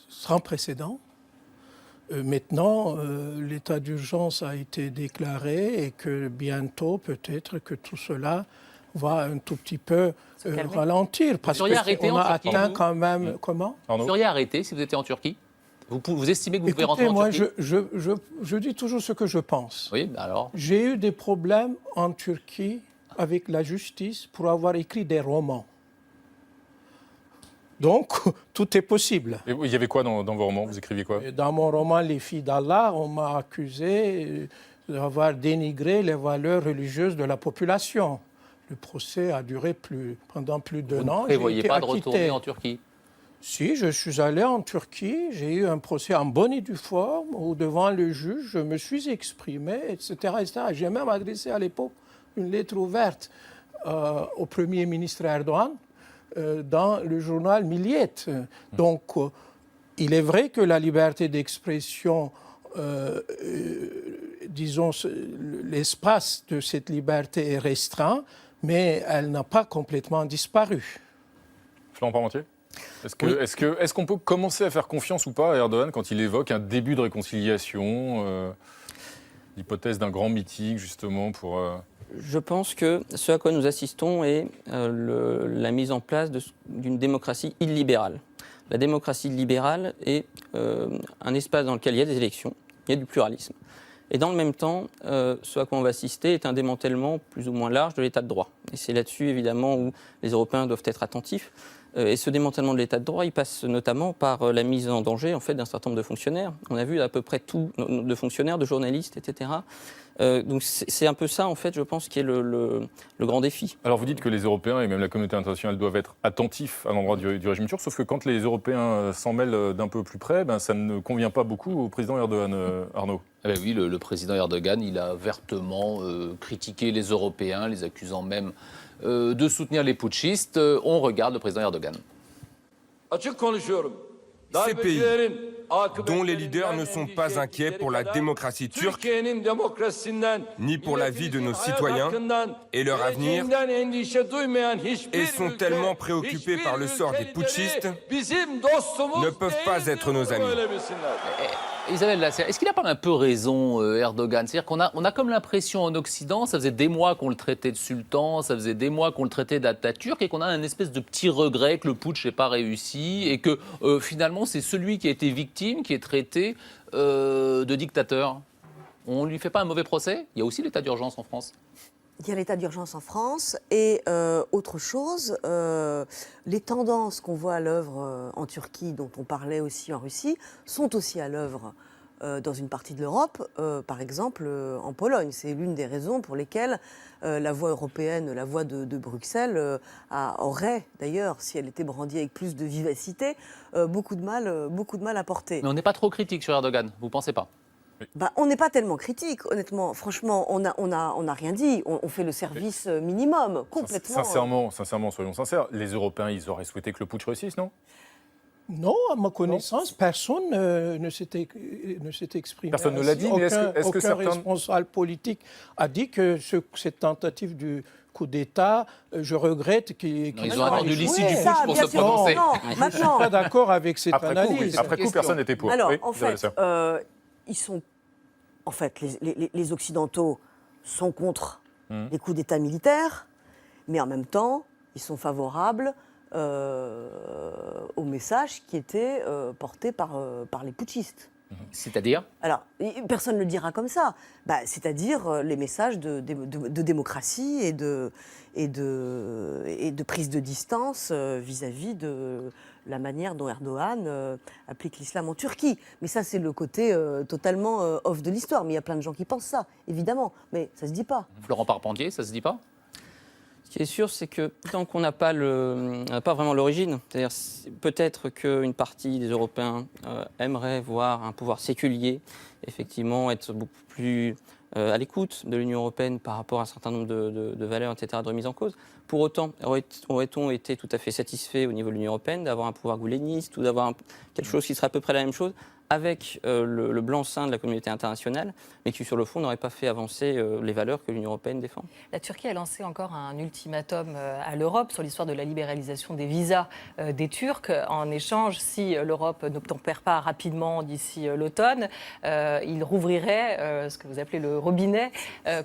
sans précédent. Maintenant, l'état d'urgence a été déclaré et que bientôt, peut-être que tout cela va un tout petit peu ralentir. Parce qu'on a atteint quand même... Comment? Vous seriez arrêté si vous étiez en Turquie? Vous estimez que vous pouvez rentrer en Turquie? Moi, je dis toujours ce que je pense. Oui, alors. J'ai eu des problèmes en Turquie avec la justice pour avoir écrit des romans. Donc, tout est possible. Et il y avait quoi dans vos romans? Vous écriviez quoi? Dans mon roman Les filles d'Allah, on m'a accusé d'avoir dénigré les valeurs religieuses de la population. Le procès a duré pendant plus d'1 an. Vous ne prévoyez pas de retourner en Turquie? Si, je suis allé en Turquie, j'ai eu un procès en bonne et due forme, où devant le juge, je me suis exprimé, etc. etc. J'ai même adressé à l'époque une lettre ouverte au Premier ministre Erdogan dans le journal Milliyet. Donc, il est vrai que la liberté d'expression, disons, l'espace de cette liberté est restreint, mais elle n'a pas complètement disparu. Florent Parmentier ? Est-ce qu'on peut commencer à faire confiance ou pas à Erdogan quand il évoque un début de réconciliation, l'hypothèse d'un grand meeting justement pour... Je pense que ce à quoi nous assistons est la mise en place d'une démocratie illibérale. La démocratie libérale est un espace dans lequel il y a des élections, il y a du pluralisme. Et dans le même temps, ce à quoi on va assister est un démantèlement plus ou moins large de l'état de droit. Et c'est là-dessus, évidemment, où les Européens doivent être attentifs. Et ce démantèlement de l'état de droit, il passe notamment par la mise en danger en fait, d'un certain nombre de fonctionnaires. On a vu à peu près tout, de fonctionnaires, de journalistes, etc. Donc c'est un peu ça, en fait, je pense, qui est le grand défi. Alors vous dites que les Européens et même la communauté internationale doivent être attentifs à l'endroit du régime turc, sauf que quand les Européens s'en mêlent d'un peu plus près, ça ne convient pas beaucoup au président Erdogan, Arnaud. Eh bien oui, le président Erdogan, il a vertement critiqué les Européens, les accusant même de soutenir les putschistes. On regarde le président Erdogan. Ces pays, dont les leaders ne sont pas inquiets pour la démocratie turque, ni pour la vie de nos citoyens et leur avenir, et sont tellement préoccupés par le sort des putschistes, ne peuvent pas être nos amis. Isabelle Lasserre, est-ce qu'il n'a pas un peu raison, Erdogan? C'est-à-dire qu'on a comme l'impression en Occident, ça faisait des mois qu'on le traitait de sultan, ça faisait des mois qu'on le traitait d'Atatürk, et qu'on a un espèce de petit regret que le putsch n'ait pas réussi, et que finalement c'est celui qui a été victime qui est traité de dictateur. On ne lui fait pas un mauvais procès? Il y a aussi l'état d'urgence en France. Il y a l'état d'urgence en France et autre chose, les tendances qu'on voit à l'œuvre en Turquie, dont on parlait aussi en Russie, sont aussi à l'œuvre dans une partie de l'Europe, par exemple en Pologne. C'est l'une des raisons pour lesquelles la voix européenne, la voix de Bruxelles aurait d'ailleurs, si elle était brandie avec plus de vivacité, beaucoup de mal à porter. Mais on n'est pas trop critique sur Erdogan, vous ne pensez pas? On n'est pas tellement critique, honnêtement. Franchement, on n'a rien dit. On fait le service minimum, complètement. Sincèrement, soyons sincères, les Européens, ils auraient souhaité que le putsch réussisse, non? Non, à ma connaissance, personne ne s'est exprimé. Personne ne l'a dit, mais est-ce que certains... responsable politique a dit que cette tentative du coup d'État, je regrette qu'ils ils ont attendu l'issue du putsch pour se prononcer. Je ne suis pas d'accord avec cette analyse. Après coup, personne n'était pour. Alors, en fait, les Occidentaux sont contre les coups d'État militaires, mais en même temps, ils sont favorables au message qui était porté par les putschistes. C'est-à-dire ? Alors, personne ne le dira comme ça. C'est-à-dire les messages de démocratie et de prise de distance vis-à-vis de la manière dont Erdogan applique l'islam en Turquie. Mais ça, c'est le côté totalement off de l'histoire. Mais il y a plein de gens qui pensent ça, évidemment. Mais ça ne se dit pas. Florent Parmentier, ça ne se dit pas ? Ce qui est sûr, c'est que tant qu'on n'a pas vraiment l'origine, c'est-à-dire peut-être qu'une partie des Européens aimerait voir un pouvoir séculier, effectivement, être beaucoup plus à l'écoute de l'Union européenne par rapport à un certain nombre de valeurs, etc., de remise en cause. Pour autant, aurait-on été tout à fait satisfait au niveau de l'Union européenne d'avoir un pouvoir gouléniste ou d'avoir quelque chose qui serait à peu près la même chose avec le blanc-seing de la communauté internationale, mais qui, sur le fond, n'aurait pas fait avancer les valeurs que l'Union européenne défend. La Turquie a lancé encore un ultimatum à l'Europe sur l'histoire de la libéralisation des visas des Turcs. En échange, si l'Europe n'obtempère pas rapidement d'ici l'automne, il rouvrirait ce que vous appelez le robinet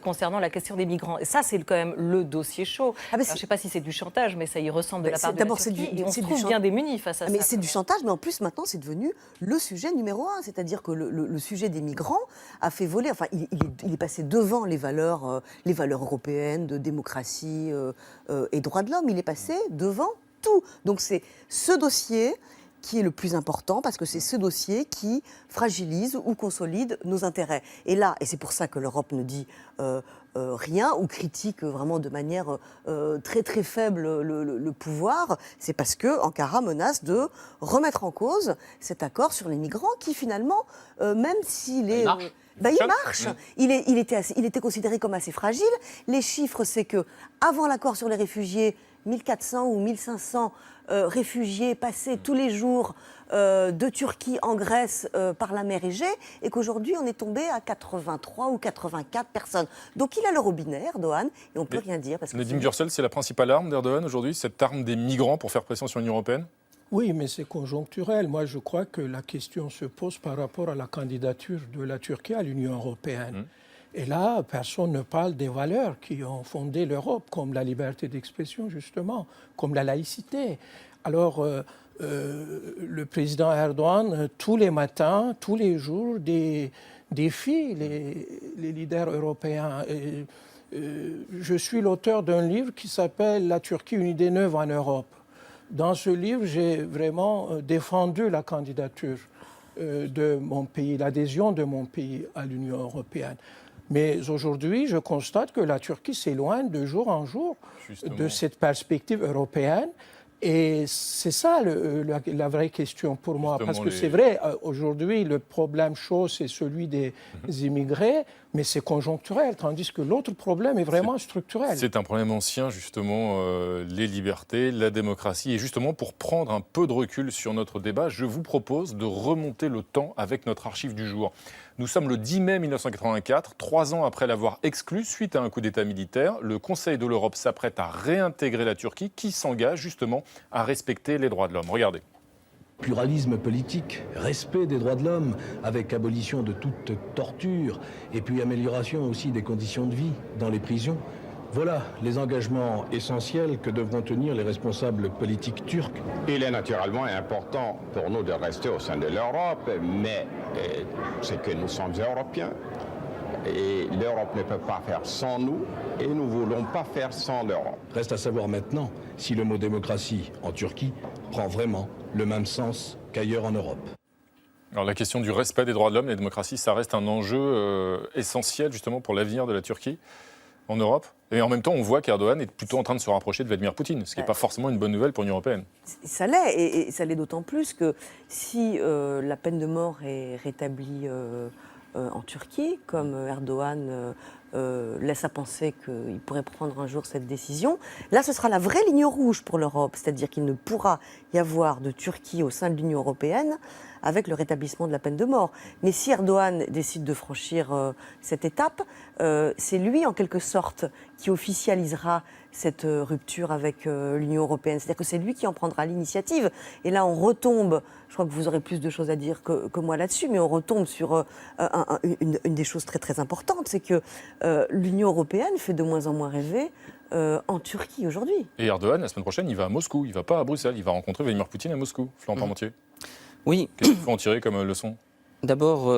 concernant la question des migrants. Et ça, c'est quand même le dossier chaud. Alors, je ne sais pas si c'est du chantage, mais ça y ressemble de la part de la Turquie. Et on se trouve bien démunis face à ça. Mais c'est du chantage, mais en plus, maintenant, c'est devenu le sujet numéro un. C'est-à-dire que le sujet des migrants a fait voler... Enfin, il est passé devant les valeurs européennes de démocratie et droits de l'homme. Il est passé devant tout. Donc c'est ce dossier qui est le plus important, parce que c'est ce dossier qui fragilise ou consolide nos intérêts. Et là, et c'est pour ça que l'Europe ne dit rien ou critique vraiment de manière très très faible le pouvoir, c'est parce que Ankara menace de remettre en cause cet accord sur les migrants qui finalement, même s'il est... il marche. Il était considéré comme assez fragile. Les chiffres, c'est que avant l'accord sur les réfugiés, 1400 ou 1500 réfugiés passaient tous les jours de Turquie en Grèce par la mer Égée, et qu'aujourd'hui on est tombé à 83 ou 84 personnes. Donc il a le robinet, Erdogan, et on ne peut rien dire. Nedim Gürsel, c'est la principale arme d'Erdogan aujourd'hui, cette arme des migrants pour faire pression sur l'Union européenne ? Oui, mais c'est conjoncturel. Moi, je crois que la question se pose par rapport à la candidature de la Turquie à l'Union européenne. Et là, personne ne parle des valeurs qui ont fondé l'Europe, comme la liberté d'expression, justement, comme la laïcité. Alors, le président Erdogan, tous les matins, tous les jours, défie les leaders européens. Je suis l'auteur d'un livre qui s'appelle « La Turquie, une idée neuve en Europe ». Dans ce livre, j'ai vraiment défendu la candidature de mon pays, l'adhésion de mon pays à l'Union européenne. Mais aujourd'hui, je constate que la Turquie s'éloigne de jour en jour de cette perspective européenne. Et c'est ça la vraie question pour moi. Parce que c'est vrai, aujourd'hui, le problème chaud, c'est celui des immigrés, mais c'est conjoncturel, tandis que l'autre problème est vraiment structurel. C'est un problème ancien, justement, les libertés, la démocratie. Et justement, pour prendre un peu de recul sur notre débat, je vous propose de remonter le temps avec notre archive du jour. Nous sommes le 10 mai 1984, 3 ans après l'avoir exclu suite à un coup d'État militaire. Le Conseil de l'Europe s'apprête à réintégrer la Turquie qui s'engage justement à respecter les droits de l'homme. Regardez. Pluralisme politique, respect des droits de l'homme, avec abolition de toute torture, et puis amélioration aussi des conditions de vie dans les prisons. Voilà les engagements essentiels que devront tenir les responsables politiques turcs. Il est naturellement important pour nous de rester au sein de l'Europe, mais c'est que nous sommes européens. Et l'Europe ne peut pas faire sans nous, et nous ne voulons pas faire sans l'Europe. Reste à savoir maintenant si le mot démocratie en Turquie prend vraiment le même sens qu'ailleurs en Europe. Alors la question du respect des droits de l'homme et de la démocratie, ça reste un enjeu essentiel justement pour l'avenir de la Turquie en Europe. Et en même temps, on voit qu'Erdogan est plutôt en train de se rapprocher de Vladimir Poutine, ce qui n'est pas forcément une bonne nouvelle pour l'Union européenne. Ça l'est, et ça l'est d'autant plus que si la peine de mort est rétablie en Turquie, comme Erdogan laisse à penser qu'il pourrait prendre un jour cette décision, là ce sera la vraie ligne rouge pour l'Europe, c'est-à-dire qu'il ne pourra y avoir de Turquie au sein de l'Union européenne avec le rétablissement de la peine de mort. Mais si Erdogan décide de franchir cette étape, c'est lui en quelque sorte qui officialisera cette rupture avec l'Union européenne. C'est-à-dire que c'est lui qui en prendra l'initiative. Et là, on retombe, je crois que vous aurez plus de choses à dire que moi là-dessus, mais on retombe sur une des choses très très importantes, c'est que l'Union européenne fait de moins en moins rêver en Turquie aujourd'hui. Et Erdogan, la semaine prochaine, il va à Moscou, il ne va pas à Bruxelles, il va rencontrer Vladimir Poutine à Moscou. Florent Parmentier. Oui. Qu'est-ce qu'il faut en tirer comme leçon ? D'abord,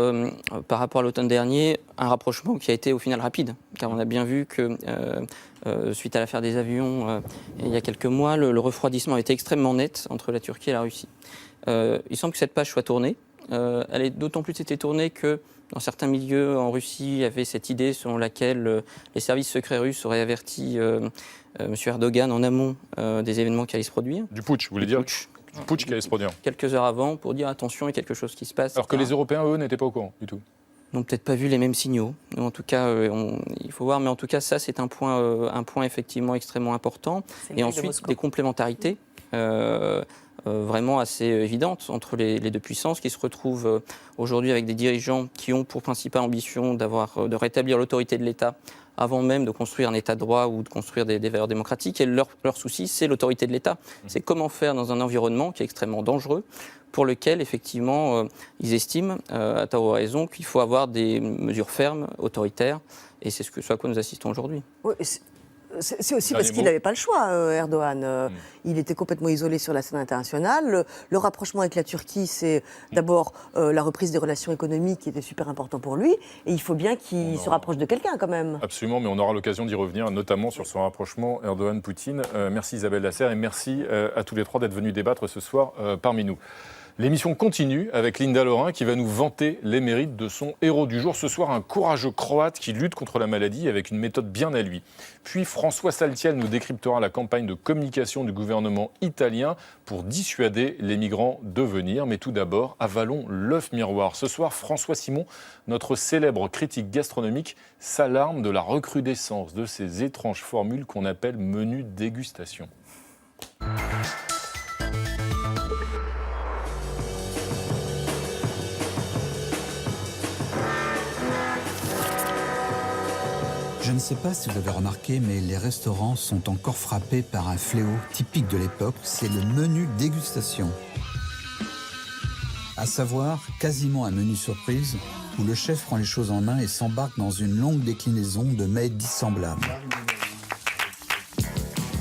par rapport à l'automne dernier, un rapprochement qui a été au final rapide, car on a bien vu que suite à l'affaire des avions, il y a quelques mois, le refroidissement a été extrêmement net entre la Turquie et la Russie. Il semble que cette page soit tournée. Elle est d'autant plus été tournée que dans certains milieux en Russie, il y avait cette idée selon laquelle les services secrets russes auraient averti M. Erdogan en amont des événements qui allaient se produire. Du putsch, vous voulez dire ? Du putsch qui allait se produire. Quelques heures avant, pour dire attention, il y a quelque chose qui se passe. Alors que les Européens, eux, n'étaient pas au courant du tout. N'ont peut-être pas vu les mêmes signaux. En tout cas, il faut voir, mais en tout cas, ça, c'est un point effectivement extrêmement important. Et ensuite, des complémentarités vraiment assez évidentes entre les deux puissances qui se retrouvent aujourd'hui avec des dirigeants qui ont pour principale ambition de rétablir l'autorité de l'État avant même de construire un État de droit ou de construire des valeurs démocratiques. Et leur souci, c'est l'autorité de l'État. C'est comment faire dans un environnement qui est extrêmement dangereux, pour lequel, effectivement, ils estiment, à tort ou à raison, qu'il faut avoir des mesures fermes, autoritaires. Et c'est ce à quoi nous assistons aujourd'hui. Oui, C'est aussi Dernier parce qu'il mot. n'avait pas le choix, Erdogan. Il était complètement isolé sur la scène internationale. Le rapprochement avec la Turquie, c'est d'abord la reprise des relations économiques qui était super important pour lui. Et il faut bien qu'il se rapproche de quelqu'un quand même. Absolument, mais on aura l'occasion d'y revenir, notamment sur son rapprochement Erdogan-Poutine. Merci Isabelle Lasserre et merci à tous les trois d'être venus débattre ce soir parmi nous. L'émission continue avec Linda Lorrain qui va nous vanter les mérites de son héros du jour. Ce soir, un courageux Croate qui lutte contre la maladie avec une méthode bien à lui. Puis François Saltiel nous décryptera la campagne de communication du gouvernement italien pour dissuader les migrants de venir. Mais tout d'abord, avalons l'œuf miroir. Ce soir, François Simon, notre célèbre critique gastronomique, s'alarme de la recrudescence de ces étranges formules qu'on appelle menu dégustation. Je ne sais pas si vous avez remarqué, mais les restaurants sont encore frappés par un fléau typique de l'époque, c'est le menu dégustation. À savoir, quasiment un menu surprise, où le chef prend les choses en main et s'embarque dans une longue déclinaison de mets dissemblables.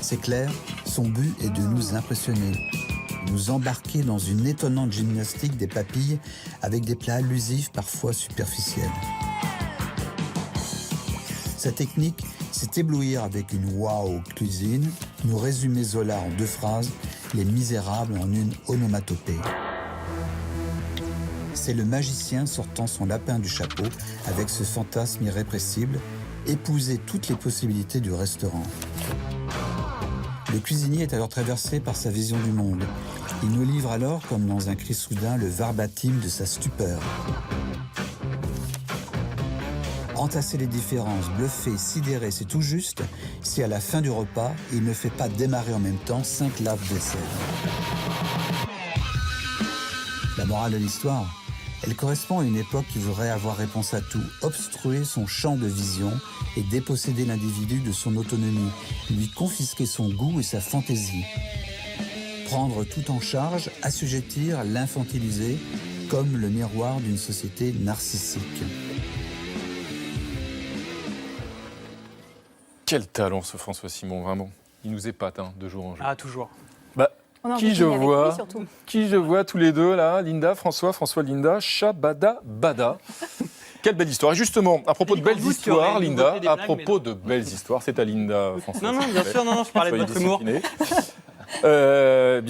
C'est clair, son but est de nous impressionner, nous embarquer dans une étonnante gymnastique des papilles avec des plats allusifs parfois superficiels. Sa technique, c'est éblouir avec une wow cuisine, nous résumer Zola en 2 phrases, Les Misérables en une onomatopée. C'est le magicien sortant son lapin du chapeau avec ce fantasme irrépressible, épouser toutes les possibilités du restaurant. Le cuisinier est alors traversé par sa vision du monde. Il nous livre alors, comme dans un cri soudain, le verbatim de sa stupeur. Entasser les différences, bluffer, sidérer, c'est tout juste si à la fin du repas, il ne fait pas démarrer en même temps 5 lave-vaisselle. La morale de l'histoire, elle correspond à une époque qui voudrait avoir réponse à tout, obstruer son champ de vision et déposséder l'individu de son autonomie, lui confisquer son goût et sa fantaisie. Prendre tout en charge, assujettir, l'infantiliser, comme le miroir d'une société narcissique. Quel talent ce François Simon, vraiment. Il nous épate de jour en jour. Ah, toujours. On a Qui envie de je dîner avec vois lui, surtout. Qui je vois tous les deux là, Linda, François, Linda, Shabada Bada. Quelle belle histoire. Et justement, à propos de belles histoires, Linda, à propos de belles histoires, c'est à Linda, François. Non, bien sûr, je parlais de votre humour. Bien,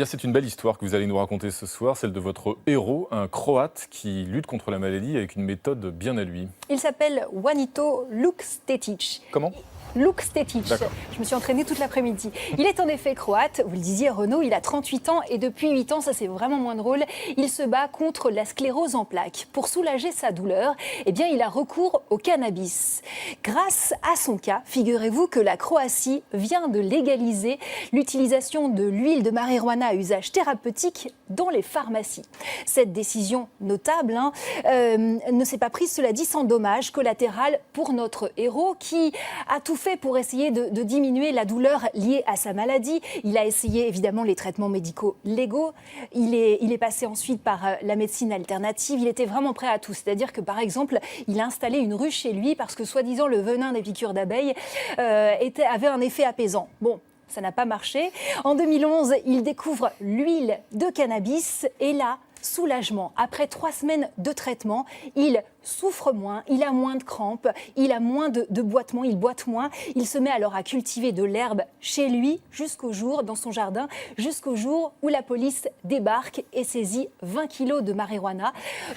c'est une belle histoire que vous allez nous raconter ce soir, celle de votre héros, un Croate qui lutte contre la maladie avec une méthode bien à lui. Il s'appelle Juanito Lukstetic. Comment ? Lukstetic. Je me suis entraînée toute l'après-midi. Il est en effet croate, vous le disiez Renaud, il a 38 ans et depuis 8 ans, ça c'est vraiment moins drôle, il se bat contre la sclérose en plaques. Pour soulager sa douleur, il a recours au cannabis. Grâce à son cas, figurez-vous que la Croatie vient de légaliser l'utilisation de l'huile de marijuana à usage thérapeutique dans les pharmacies. Cette décision notable ne s'est pas prise, cela dit, sans dommage collatéral pour notre héros qui a tout fait pour essayer de diminuer la douleur liée à sa maladie. Il a essayé évidemment les traitements médicaux légaux. Il est passé ensuite par la médecine alternative. Il était vraiment prêt à tout. C'est-à-dire que par exemple, il a installé une ruche chez lui parce que soi-disant le venin des piqûres d'abeilles avait un effet apaisant. Bon. Ça n'a pas marché. En 2011, il découvre l'huile de cannabis et là, soulagement. Après 3 semaines de traitement, il souffre moins, il a moins de crampes, il a moins de boitements, il boite moins. Il se met alors à cultiver de l'herbe chez lui jusqu'au jour, dans son jardin, jusqu'au jour où la police débarque et saisit 20 kilos de marijuana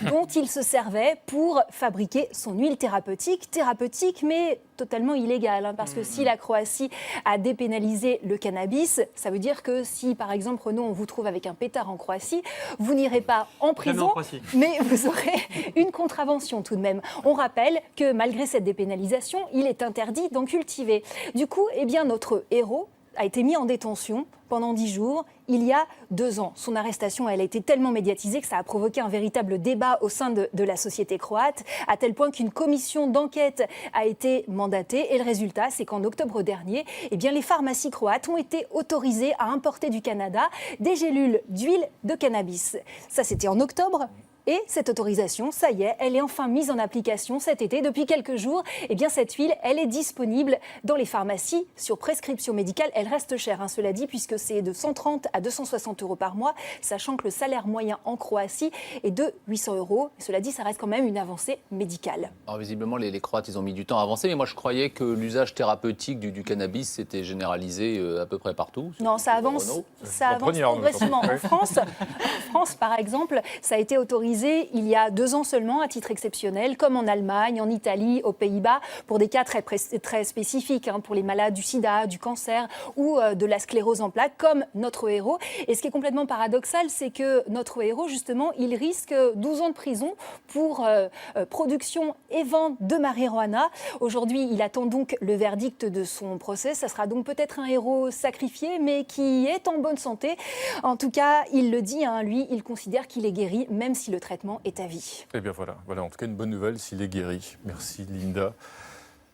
dont il se servait pour fabriquer son huile thérapeutique mais totalement illégale. Parce que si la Croatie a dépénalisé le cannabis, ça veut dire que si, par exemple, Renaud, on vous trouve avec un pétard en Croatie, vous n'irez pas en prison, mais vous aurez une contravention tout de même. On rappelle que malgré cette dépénalisation, il est interdit d'en cultiver. Du coup, notre héros a été mis en détention pendant 10 jours, il y a 2 ans. Son arrestation, elle a été tellement médiatisée que ça a provoqué un véritable débat au sein de la société croate, à tel point qu'une commission d'enquête a été mandatée. Et le résultat, c'est qu'en octobre dernier, les pharmacies croates ont été autorisées à importer du Canada des gélules d'huile de cannabis. Ça, c'était en octobre. Et cette autorisation, ça y est, elle est enfin mise en application cet été. Depuis quelques jours, eh bien, cette huile, elle est disponible dans les pharmacies sur prescription médicale. Elle reste chère, hein, cela dit, puisque c'est de 130 à 260 € par mois, sachant que le salaire moyen en Croatie est de 800 €. Cela dit, ça reste quand même une avancée médicale. Alors visiblement, les Croates, ils ont mis du temps à avancer, mais moi je croyais que l'usage thérapeutique du cannabis s'était généralisé à peu près partout. Non, ça avance progressivement. En France, par exemple, ça a été autorisé il y a 2 ans seulement, à titre exceptionnel, comme en Allemagne, en Italie, aux Pays-Bas, pour des cas très spécifiques, hein, pour les malades du sida, du cancer ou de la sclérose en plaques, comme notre héros. Et ce qui est complètement paradoxal, c'est que notre héros, justement, il risque 12 ans de prison pour production et vente de marijuana. Aujourd'hui, il attend donc le verdict de son procès. Ça sera donc peut-être un héros sacrifié, mais qui est en bonne santé. En tout cas, il le dit, hein, lui, il considère qu'il est guéri, même si le traitement est à vie. Eh bien voilà, en tout cas une bonne nouvelle s'il est guéri. Merci Linda.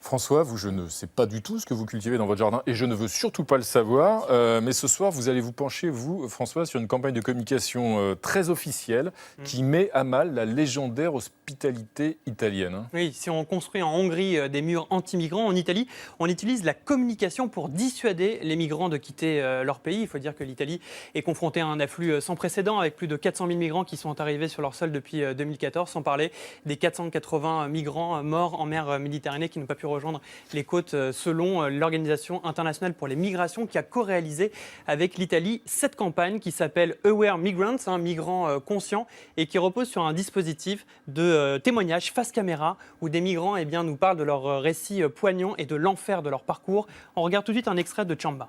François, vous, je ne sais pas du tout ce que vous cultivez dans votre jardin et je ne veux surtout pas le savoir. Mais ce soir, vous allez vous pencher, vous, François, sur une campagne de communication très officielle qui met à mal la légendaire hospitalité italienne. Hein. Oui, si on construit en Hongrie des murs anti-migrants, en Italie, on utilise la communication pour dissuader les migrants de quitter leur pays. Il faut dire que l'Italie est confrontée à un afflux sans précédent avec plus de 400 000 migrants qui sont arrivés sur leur sol depuis 2014, sans parler des 480 migrants morts en mer Méditerranée qui n'ont pas pu rejoindre les côtes selon l'Organisation internationale pour les migrations qui a co-réalisé avec l'Italie cette campagne qui s'appelle Aware Migrants, migrants conscients, et qui repose sur un dispositif de témoignages face caméra où des migrants nous parlent de leurs récits poignants et de l'enfer de leur parcours. On regarde tout de suite un extrait de Chamba.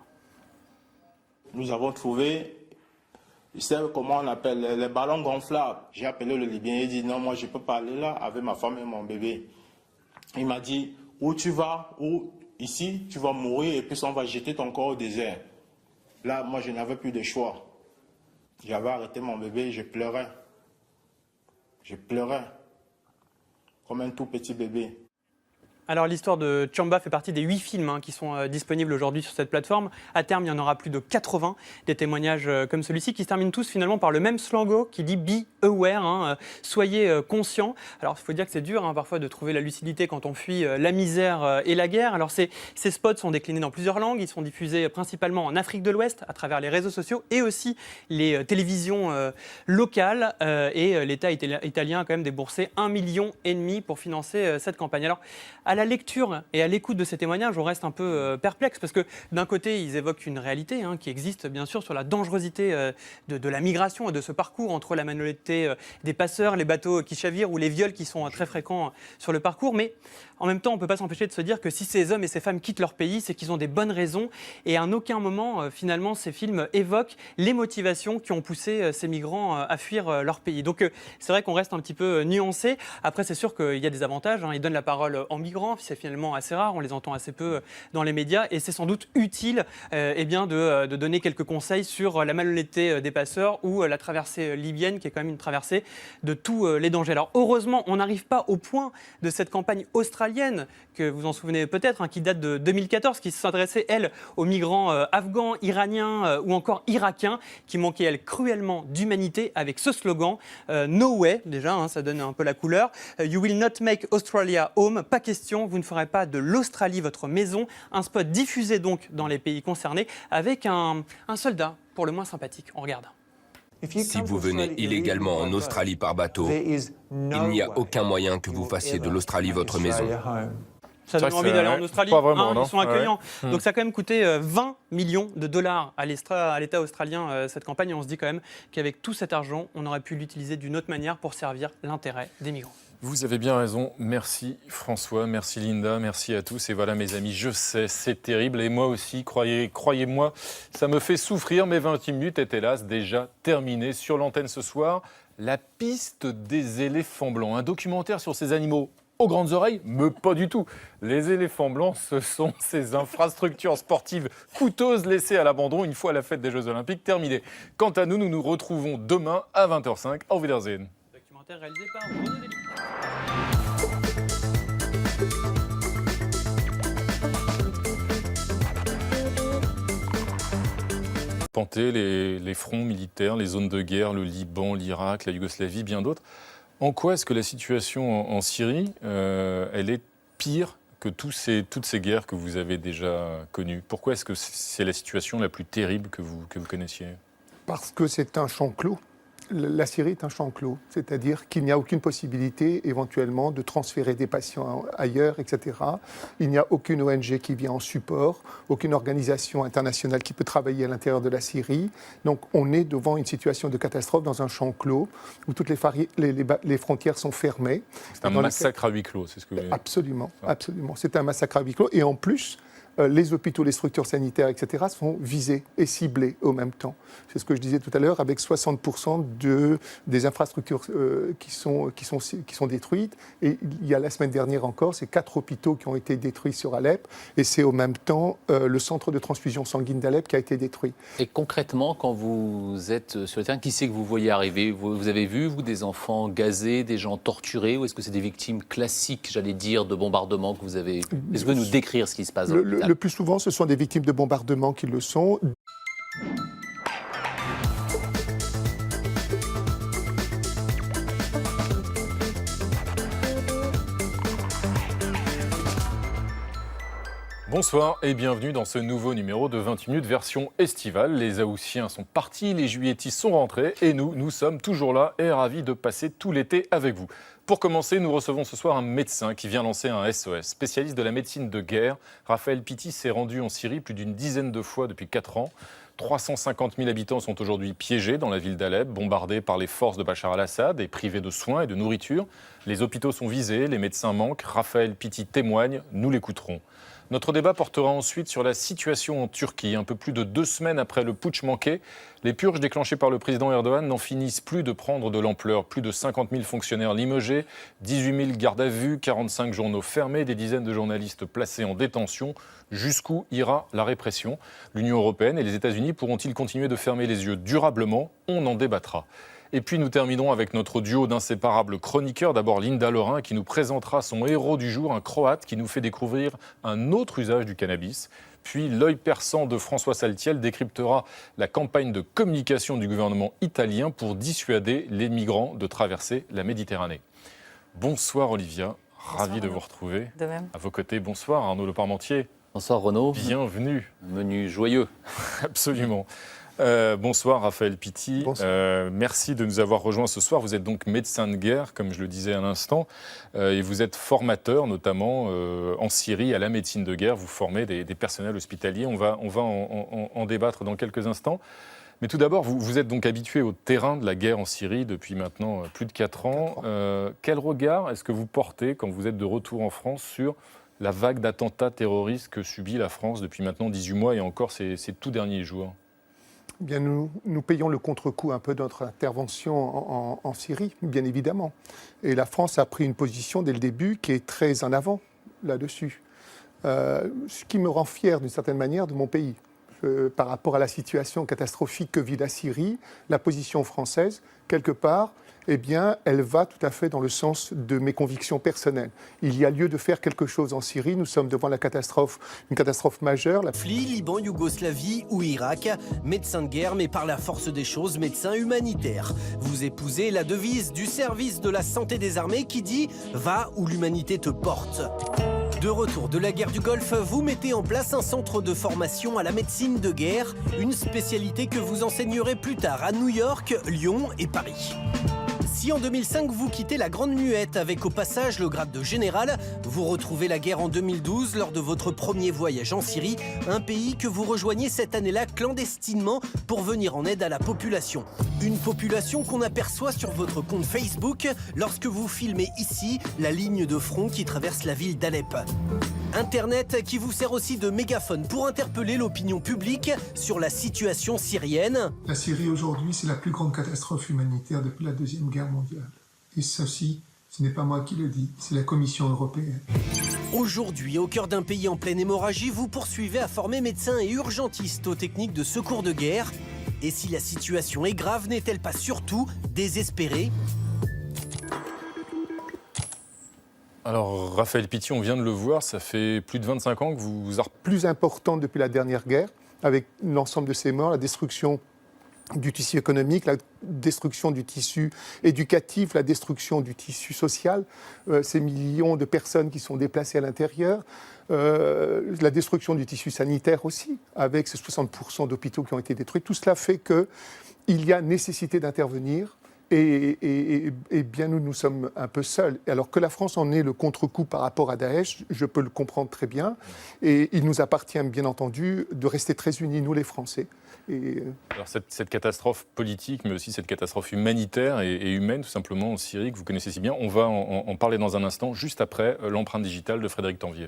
Nous avons trouvé, vous savez comment on appelle, les ballons gonflables. J'ai appelé le Libyen et dit non, moi je ne peux pas aller là avec ma femme et mon bébé. Il m'a dit, où tu vas, où ici tu vas mourir et puis on va jeter ton corps au désert. Là, moi je n'avais plus de choix. J'avais arrêté mon bébé et je pleurais. Je pleurais comme un tout petit bébé. Alors l'histoire de Chamba fait partie des 8 films qui sont disponibles aujourd'hui sur cette plateforme. À terme, il y en aura plus de 80, des témoignages comme celui-ci qui se terminent tous finalement par le même slogan qui dit « Be aware », soyez conscients. Alors il faut dire que c'est dur parfois de trouver la lucidité quand on fuit la misère et la guerre. Alors ces spots sont déclinés dans plusieurs langues, ils sont diffusés principalement en Afrique de l'Ouest à travers les réseaux sociaux et aussi les télévisions locales. Et l'État italien a quand même déboursé 1,5 million pour financer cette campagne. Alors à la lecture et à l'écoute de ces témoignages, on reste un peu perplexe parce que d'un côté, ils évoquent une réalité qui existe bien sûr sur la dangerosité de la migration et de ce parcours entre la malhonnêteté des passeurs, les bateaux qui chavirent ou les viols qui sont très fréquents sur le parcours. Mais en même temps, on ne peut pas s'empêcher de se dire que si ces hommes et ces femmes quittent leur pays, c'est qu'ils ont des bonnes raisons. Et à aucun moment, finalement, ces films évoquent les motivations qui ont poussé ces migrants à fuir leur pays. Donc c'est vrai qu'on reste un petit peu nuancé. Après, c'est sûr qu'il y a des avantages. Ils donnent la parole aux migrants. C'est finalement assez rare. On les entend assez peu dans les médias. Et c'est sans doute utile de donner quelques conseils sur la malhonnêteté des passeurs ou la traversée libyenne, qui est quand même une traversée de tous les dangers. Alors heureusement, on n'arrive pas au point de cette campagne australienne, que vous en souvenez peut-être, qui date de 2014, qui s'adressait, elle, aux migrants afghans, iraniens ou encore irakiens, qui manquaient, elle, cruellement d'humanité, avec ce slogan « No way », déjà, ça donne un peu la couleur, « You will not make Australia home », pas question, vous ne ferez pas de l'Australie votre maison. Un spot diffusé donc dans les pays concernés, avec un soldat, pour le moins sympathique. On regarde. Si vous venez illégalement en Australie par bateau, il n'y a aucun moyen que vous fassiez de l'Australie votre maison. Ça donne envie d'aller en Australie, pas vraiment, ils sont accueillants. Ouais. Donc ça a quand même coûté 20 millions de dollars à l'État australien, cette campagne. Et on se dit quand même qu'avec tout cet argent, on aurait pu l'utiliser d'une autre manière pour servir l'intérêt des migrants. Vous avez bien raison. Merci François, merci Linda, merci à tous. Et voilà mes amis, je sais, c'est terrible. Et moi aussi, croyez-moi, ça me fait souffrir. Mes 28 minutes est hélas déjà terminées. Sur l'antenne ce soir, la piste des éléphants blancs. Un documentaire sur ces animaux aux grandes oreilles, mais pas du tout. Les éléphants blancs, ce sont ces infrastructures sportives coûteuses laissées à l'abandon une fois la fête des Jeux Olympiques terminée. Quant à nous, nous nous retrouvons demain à 20h05. Au Wiedersehen. Documentaire réalisé par Renaud Dely. Panté, les fronts militaires, les zones de guerre, le Liban, l'Irak, la Yougoslavie, bien d'autres. En quoi est-ce que la situation en Syrie, elle est pire que toutes ces guerres que vous avez déjà connues? Pourquoi est-ce que c'est la situation la plus terrible que vous connaissiez? Parce que c'est un champ clos. La Syrie est un champ clos, c'est-à-dire qu'il n'y a aucune possibilité éventuellement de transférer des patients ailleurs, etc. Il n'y a aucune ONG qui vient en support, aucune organisation internationale qui peut travailler à l'intérieur de la Syrie. Donc on est devant une situation de catastrophe dans un champ clos où toutes les frontières sont fermées. C'est un massacre à huis clos, c'est ce que vous voulez dire? Absolument, absolument. C'est un massacre à huis clos. Et en plus, les hôpitaux, les structures sanitaires, etc., sont visés et ciblés au même temps. C'est ce que je disais tout à l'heure, avec 60% des infrastructures qui sont détruites. Et il y a la semaine dernière encore, c'est 4 hôpitaux qui ont été détruits sur Alep. Et c'est au même temps le centre de transfusion sanguine d'Alep qui a été détruit. Et concrètement, quand vous êtes sur le terrain, qui c'est que vous voyez arriver? Vous avez vu, vous, des enfants gazés, des gens torturés? Ou est-ce que c'est des victimes classiques, j'allais dire, de bombardements que vous avez... Est-ce que vous pouvez nous décrire ce qui se passe dans l'hôpital? Le plus souvent, ce sont des victimes de bombardements qui le sont. Bonsoir et bienvenue dans ce nouveau numéro de 20 minutes version estivale. Les Houthis sont partis, les Juilletistes sont rentrés et nous sommes toujours là et ravis de passer tout l'été avec vous. Pour commencer, nous recevons ce soir un médecin qui vient lancer un SOS. Spécialiste de la médecine de guerre, Raphaël Pitti s'est rendu en Syrie plus d'une dizaine de fois depuis 4 ans. 350 000 habitants sont aujourd'hui piégés dans la ville d'Alep, bombardés par les forces de Bachar al-Assad et privés de soins et de nourriture. Les hôpitaux sont visés, les médecins manquent. Raphaël Pitti témoigne, nous l'écouterons. Notre débat portera ensuite sur la situation en Turquie. Un peu plus de 2 semaines après le putsch manqué, les purges déclenchées par le président Erdogan n'en finissent plus de prendre de l'ampleur. Plus de 50 000 fonctionnaires limogés, 18 000 gardes à vue, 45 journaux fermés, des dizaines de journalistes placés en détention. Jusqu'où ira la répression? L'Union européenne et les États-Unis pourront-ils continuer de fermer les yeux durablement? On en débattra. Et puis nous terminerons avec notre duo d'inséparables chroniqueurs. D'abord Linda Lorrain qui nous présentera son héros du jour, un Croate qui nous fait découvrir un autre usage du cannabis. Puis l'œil perçant de François Saltiel décryptera la campagne de communication du gouvernement italien pour dissuader les migrants de traverser la Méditerranée. Bonsoir Olivia, ravi de vous retrouver. De même. À vos côtés, bonsoir Arnaud Le Parmentier. Bonsoir Renaud. Bienvenue. Menu joyeux. Absolument. Bonsoir Raphaël Pitti, merci de nous avoir rejoints ce soir. Vous êtes donc médecin de guerre, comme je le disais à l'instant, et vous êtes formateur notamment en Syrie à la médecine de guerre. Vous formez des personnels hospitaliers, on va en débattre dans quelques instants. Mais tout d'abord, vous êtes donc habitué au terrain de la guerre en Syrie depuis maintenant plus de 4 ans. Quel regard est-ce que vous portez quand vous êtes de retour en France sur la vague d'attentats terroristes que subit la France depuis maintenant 18 mois et encore ces tout derniers jours? Bien, nous payons le contre-coup un peu de notre intervention en Syrie, bien évidemment. Et la France a pris une position dès le début qui est très en avant là-dessus. Ce qui me rend fier d'une certaine manière de mon pays. Par rapport à la situation catastrophique que vit la Syrie, la position française, quelque part, eh bien, elle va tout à fait dans le sens de mes convictions personnelles. Il y a lieu de faire quelque chose en Syrie. Nous sommes devant une catastrophe majeure. Liban, Yougoslavie ou Irak, médecin de guerre, mais par la force des choses, médecin humanitaire. Vous épousez la devise du service de la santé des armées qui dit « Va où l'humanité te porte ». De retour de la guerre du Golfe, vous mettez en place un centre de formation à la médecine de guerre, une spécialité que vous enseignerez plus tard à New York, Lyon et Paris. Si en 2005 vous quittez la Grande Muette avec au passage le grade de général, vous retrouvez la guerre en 2012 lors de votre premier voyage en Syrie, un pays que vous rejoignez cette année-là clandestinement pour venir en aide à la population. Une population qu'on aperçoit sur votre compte Facebook lorsque vous filmez ici la ligne de front qui traverse la ville d'Alep. Internet qui vous sert aussi de mégaphone pour interpeller l'opinion publique sur la situation syrienne. La Syrie aujourd'hui, c'est la plus grande catastrophe humanitaire depuis la Deuxième Guerre mondiale. Et ceci, ce n'est pas moi qui le dis, c'est la Commission européenne. Aujourd'hui, au cœur d'un pays en pleine hémorragie, vous poursuivez à former médecins et urgentistes aux techniques de secours de guerre. Et si la situation est grave, n'est-elle pas surtout désespérée ? Alors, Raphaël Pitti, on vient de le voir, ça fait plus de 25 ans que vous... Plus important depuis la dernière guerre, avec l'ensemble de ces morts, la destruction du tissu économique, la destruction du tissu éducatif, la destruction du tissu social, ces millions de personnes qui sont déplacées à l'intérieur, la destruction du tissu sanitaire aussi, avec ces 60% d'hôpitaux qui ont été détruits. Tout cela fait qu'il y a nécessité d'intervenir. Et bien nous sommes un peu seuls. Alors que la France en est le contre-coup par rapport à Daesh, je peux le comprendre très bien. Et il nous appartient bien entendu de rester très unis, nous les Français. Alors cette catastrophe politique, mais aussi cette catastrophe humanitaire et humaine, tout simplement, en Syrie, que vous connaissez si bien, on va en parler dans un instant, juste après l'empreinte digitale de Frédéric Tanvier.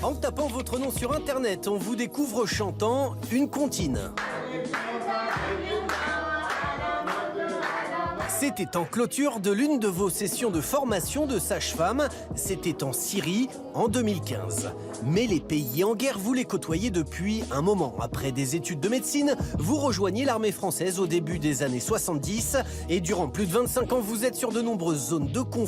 En tapant votre nom sur Internet, on vous découvre chantant une comptine. C'était en clôture de l'une de vos sessions de formation de sage-femme. C'était en Syrie en 2015. Mais les pays en guerre vous les côtoyez depuis un moment. Après des études de médecine, vous rejoignez l'armée française au début des années 70. Et durant plus de 25 ans, vous êtes sur de nombreuses zones de conflit.